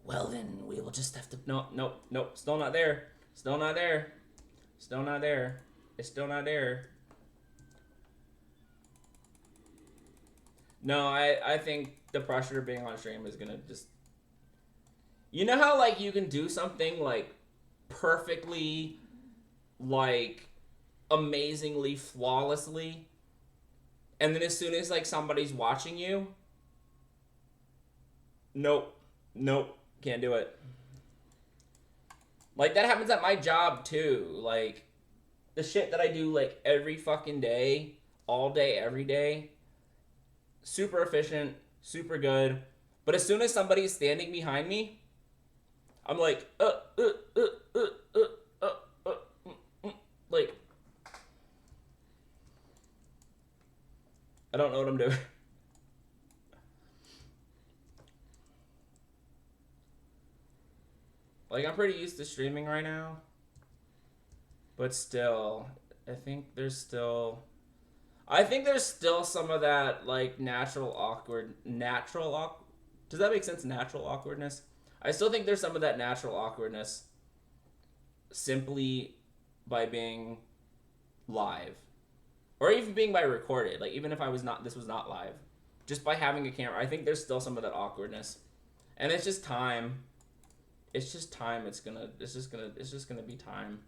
Well then, we will just have to, nope, still not there. Still not there. Still not there. It's still not there. No, I think the pressure of being on stream is gonna just... You know how, like, you can do something, like, perfectly, like, amazingly, flawlessly, and then as soon as, like, somebody's watching you, nope, can't do it. Like, that happens at my job, too. Like, the shit that I do, like, every fucking day, all day, every day, super efficient, super good. But as soon as somebody's standing behind me, I'm like, like, I don't know what I'm doing. Like, I'm pretty used to streaming right now, but still, I think there's still some of that, like, does that make sense? Natural awkwardness? I still think there's some of that natural awkwardness simply by being live. Or even being by recorded. Like, even if this was not live. Just by having a camera, I think there's still some of that awkwardness. And it's just time. It's just time. It's just gonna be time.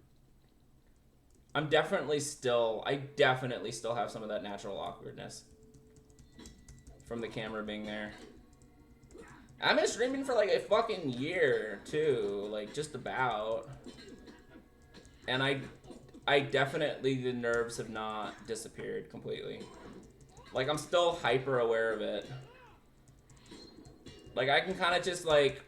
I definitely still have some of that natural awkwardness from the camera being there. I've been streaming for like a fucking year too, like just about. And I definitely, the nerves have not disappeared completely. Like, I'm still hyper aware of it. Like, I can kind of just like,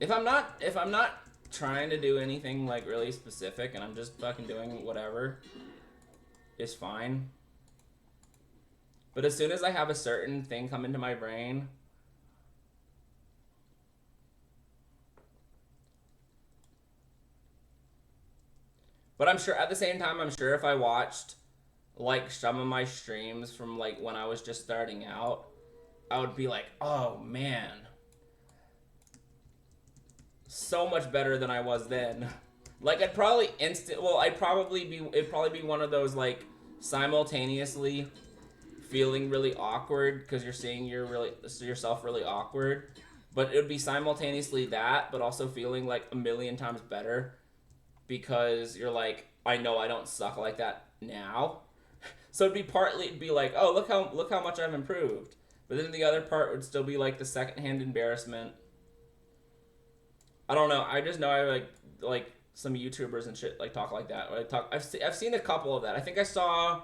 if I'm not trying to do anything like really specific and I'm just fucking doing whatever, it's fine. But as soon as I have a certain thing come into my brain, but I'm sure at the same time, I'm sure if I watched like some of my streams from like when I was just starting out, I would be like, oh man, so much better than I was then. Like, it'd probably be one of those like simultaneously feeling really awkward because you're seeing yourself really awkward, but it would be simultaneously that, but also feeling like a million times better because you're like, I know I don't suck like that now. So it'd be like, oh, look how much I've improved. But then the other part would still be like the secondhand embarrassment. I don't know. I just know I like some YouTubers and shit like talk like that. Or I've seen a couple of that. I think I saw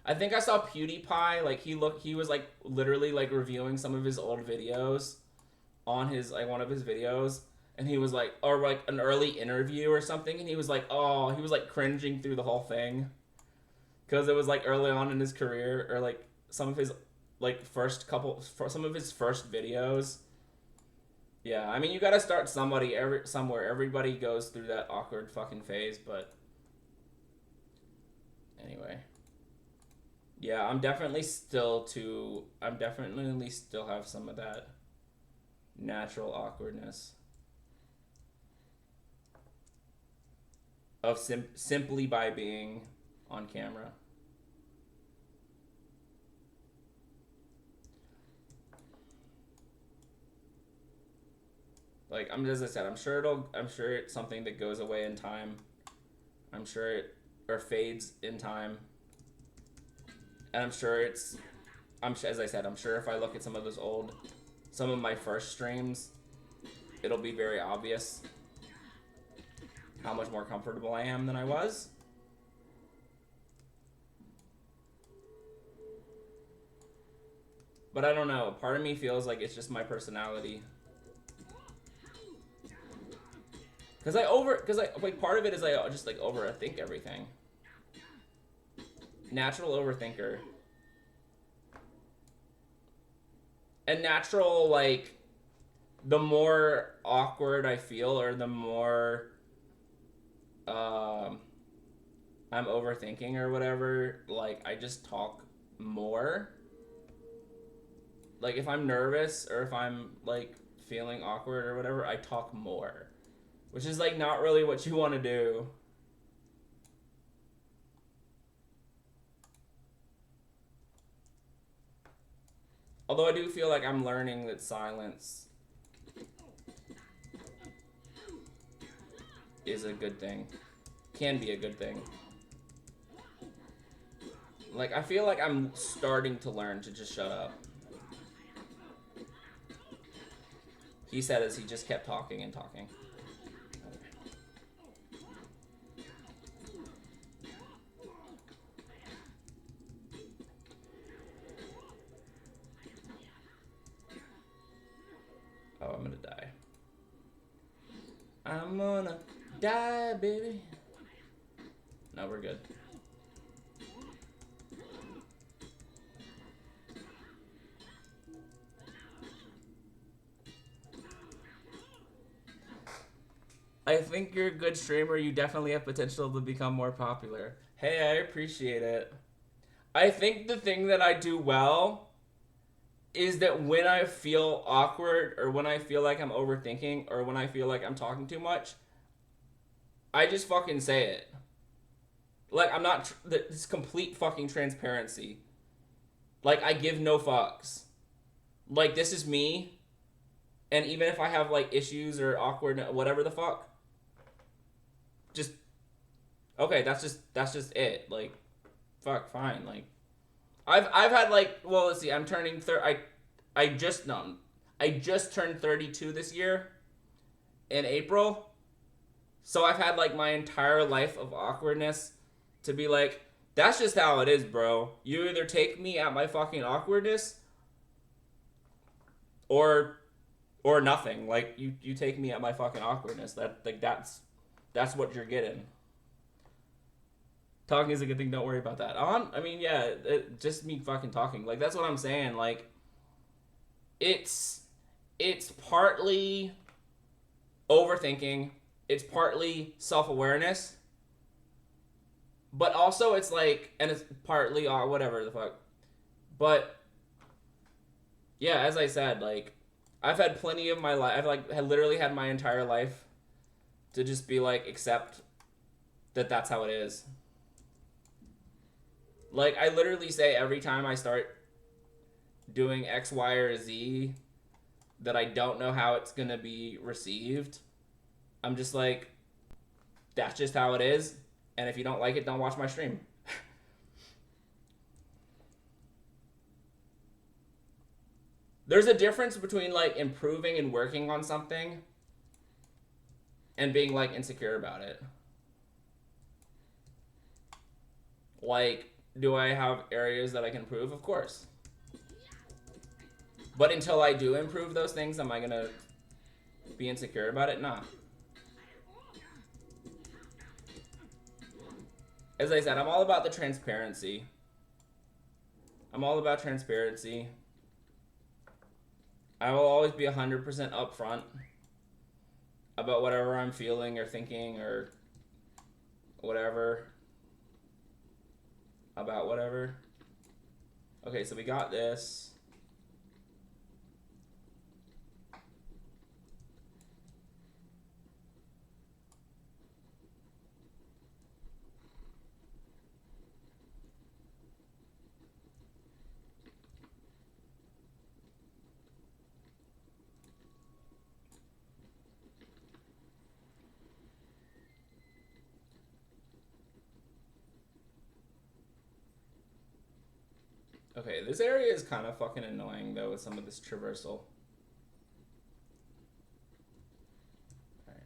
PewDiePie, like he was like literally like reviewing some of his old videos on his like one of his videos, and he was like, or like an early interview or something, and he was like cringing through the whole thing because it was like early on in his career, or like some of his some of his first videos. Yeah, I mean, you gotta start somewhere. Everybody goes through that awkward fucking phase, but anyway. Yeah, I'm definitely still have some of that natural awkwardness of simply by being on camera. Like, as I said, I'm sure it's something that goes away in time. I'm sure it fades in time. And I'm sure it's as I said, I'm sure if I look at some of my first streams, it'll be very obvious how much more comfortable I am than I was. But I don't know. Part of me feels like it's just my personality. Cause like part of it is I just like overthink everything. Natural overthinker. And natural, like, the more awkward I feel, or the more I'm overthinking or whatever, like, I just talk more. Like, if I'm nervous or if I'm, like, feeling awkward or whatever, I talk more. Which is, like, not really what you want to do. Although I do feel like I'm learning that silence is a good thing. Can be a good thing. Like, I feel like I'm starting to learn to just shut up. He said as he just kept talking and talking. Oh, I'm gonna die. I'm gonna die, baby. No, we're good. I think you're a good streamer. You definitely have potential to become more popular. Hey, I appreciate it. I think the thing that I do well is that when I feel awkward or when I feel like I'm overthinking or when I feel like I'm talking too much, I just fucking say it. Like, I'm not... It's complete fucking transparency. Like, I give no fucks. Like, this is me. And even if I have, like, issues or awkward, whatever the fuck, just... Okay, that's just it. Like, fuck, fine. Like, I've had, like... Well, let's see. I'm turning... I just turned 32 this year. In April. So I've had, like, my entire life of awkwardness to be like, that's just how it is, bro. You either take me at my fucking awkwardness or nothing. Like, you take me at my fucking awkwardness. That's what you're getting. Talking is a good thing. Don't worry about that. I mean, yeah, just me fucking talking. Like, that's what I'm saying. Like, it's partly overthinking. It's partly self-awareness. But also it's like, and it's partly, whatever the fuck. But, yeah, as I said, like, I've had plenty of my life, I've literally had my entire life to just be like, accept that that's how it is. Like, I literally say every time I start doing X, Y, or Z that I don't know how it's gonna be received, I'm just like, that's just how it is. And if you don't like it, don't watch my stream. There's a difference between, like, improving and working on something and being, like, insecure about it. Like, do I have areas that I can improve? Of course. But until I do improve those things, am I gonna be insecure about it? Nah. As I said, I'm all about the transparency. I'm all about transparency. I will always be 100% upfront about whatever I'm feeling or thinking or whatever. About whatever. Okay, so we got this. Okay, this area is kind of fucking annoying, though, with some of this traversal. Alright.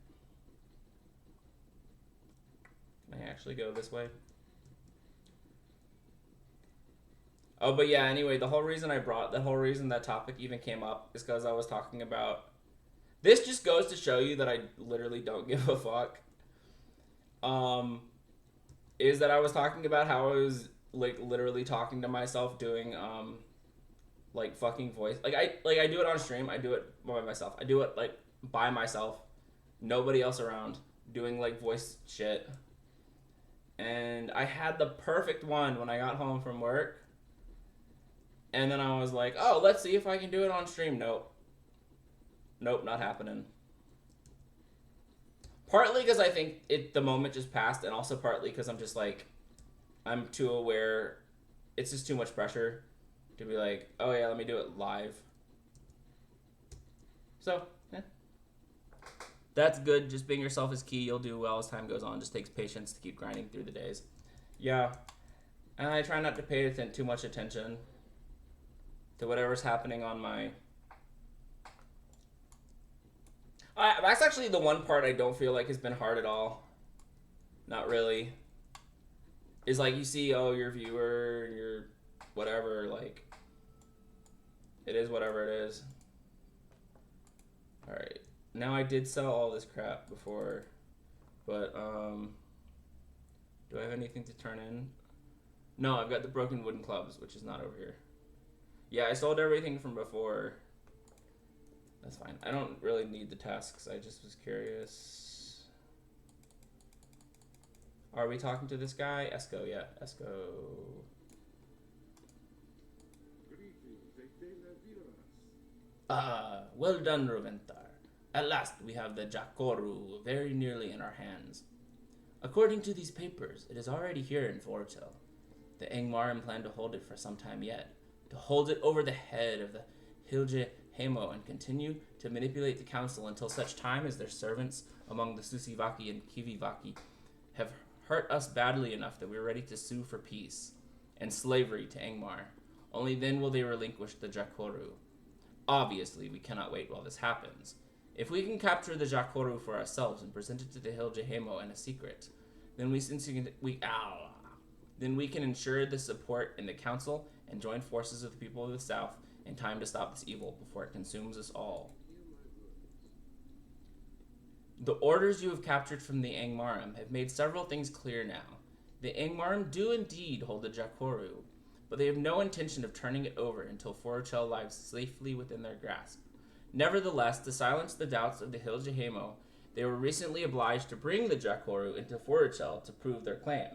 Can I actually go this way? Oh, but yeah, anyway, the whole reason that topic even came up is because I was talking about... This just goes to show you that I literally don't give a fuck. Is that I was talking about how I was, like, literally talking to myself doing, like, fucking voice... Like, I do it on stream, I do it by myself. I do it, like, by myself. Nobody else around. Doing, like, voice shit. And I had the perfect one when I got home from work. And then I was like, oh, let's see if I can do it on stream. Nope. Nope, not happening. Partly because I think the moment just passed, and also partly because I'm just like, I'm too aware. It's just too much pressure to be like, oh yeah, let me do it live. So, yeah. That's good. Just being yourself is key. You'll do well as time goes on. Just takes patience to keep grinding through the days. Yeah. And I try not to pay too much attention to whatever's happening on my... that's actually the one part I don't feel like has been hard at all. Not really. Is like you see, oh, your viewer, your whatever, like... It is whatever it is. Alright. Now I did sell all this crap before, but, do I have anything to turn in? No, I've got the broken wooden clubs, which is not over here. Yeah, I sold everything from before. That's fine. I don't really need the tasks. I just was curious. Are we talking to this guy? Esco, yeah. Esco. Ah, well done, Roventar. At last we have the Jakoru very nearly in our hands. According to these papers, it is already here in Forochel. The Angmarim plan to hold it for some time yet. To hold it over the head of the Hilje Hemo and continue to manipulate the council until such time as their servants among the Susivaki and Kivivaki have hurt us badly enough that we are ready to sue for peace and slavery to Angmar. Only then will they relinquish the Jakoru. Obviously, we cannot wait while this happens. If we can capture the Jakoru for ourselves and present it to the Hilje Hemo in a secret, then we can ensure the support in the council and join forces with the people of the south in time to stop this evil before it consumes us all. The orders you have captured from the Angmarim have made several things clear now. The Angmarim do indeed hold the Jakoru, but they have no intention of turning it over until Forochel lies safely within their grasp. Nevertheless, to silence the doubts of the Hilje Hemo, they were recently obliged to bring the Jakoru into Forochel to prove their claim.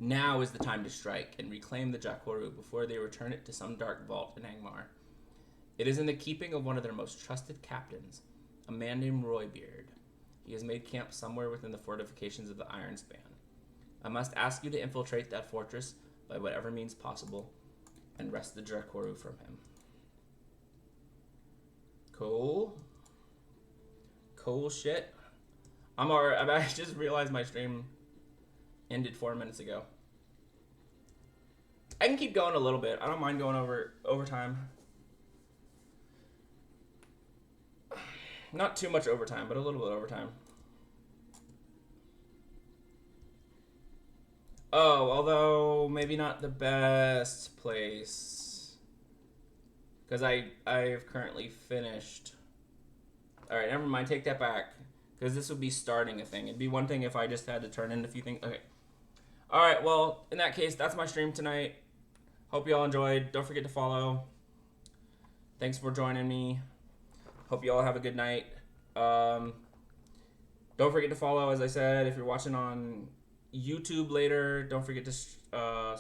Now is the time to strike and reclaim the Jakoru before they return it to some dark vault in Angmar. It is in the keeping of one of their most trusted captains, a man named Roybeard. He has made camp somewhere within the fortifications of the Iron Span. I must ask you to infiltrate that fortress by whatever means possible and wrest the Jakoru from him. Cool. Cool shit. I just realized my stream ended 4 minutes ago. I can keep going a little bit. I don't mind going overtime. Not too much overtime, but a little bit overtime. Oh, although maybe not the best place. Because I've currently finished. Alright, never mind. Take that back. Because this would be starting a thing. It'd be one thing if I just had to turn in a few things. Okay. Alright, well, in that case, that's my stream tonight. Hope you all enjoyed. Don't forget to follow. Thanks for joining me. Hope you all have a good night. Don't forget to follow, as I said. If you're watching on YouTube later, don't forget to subscribe.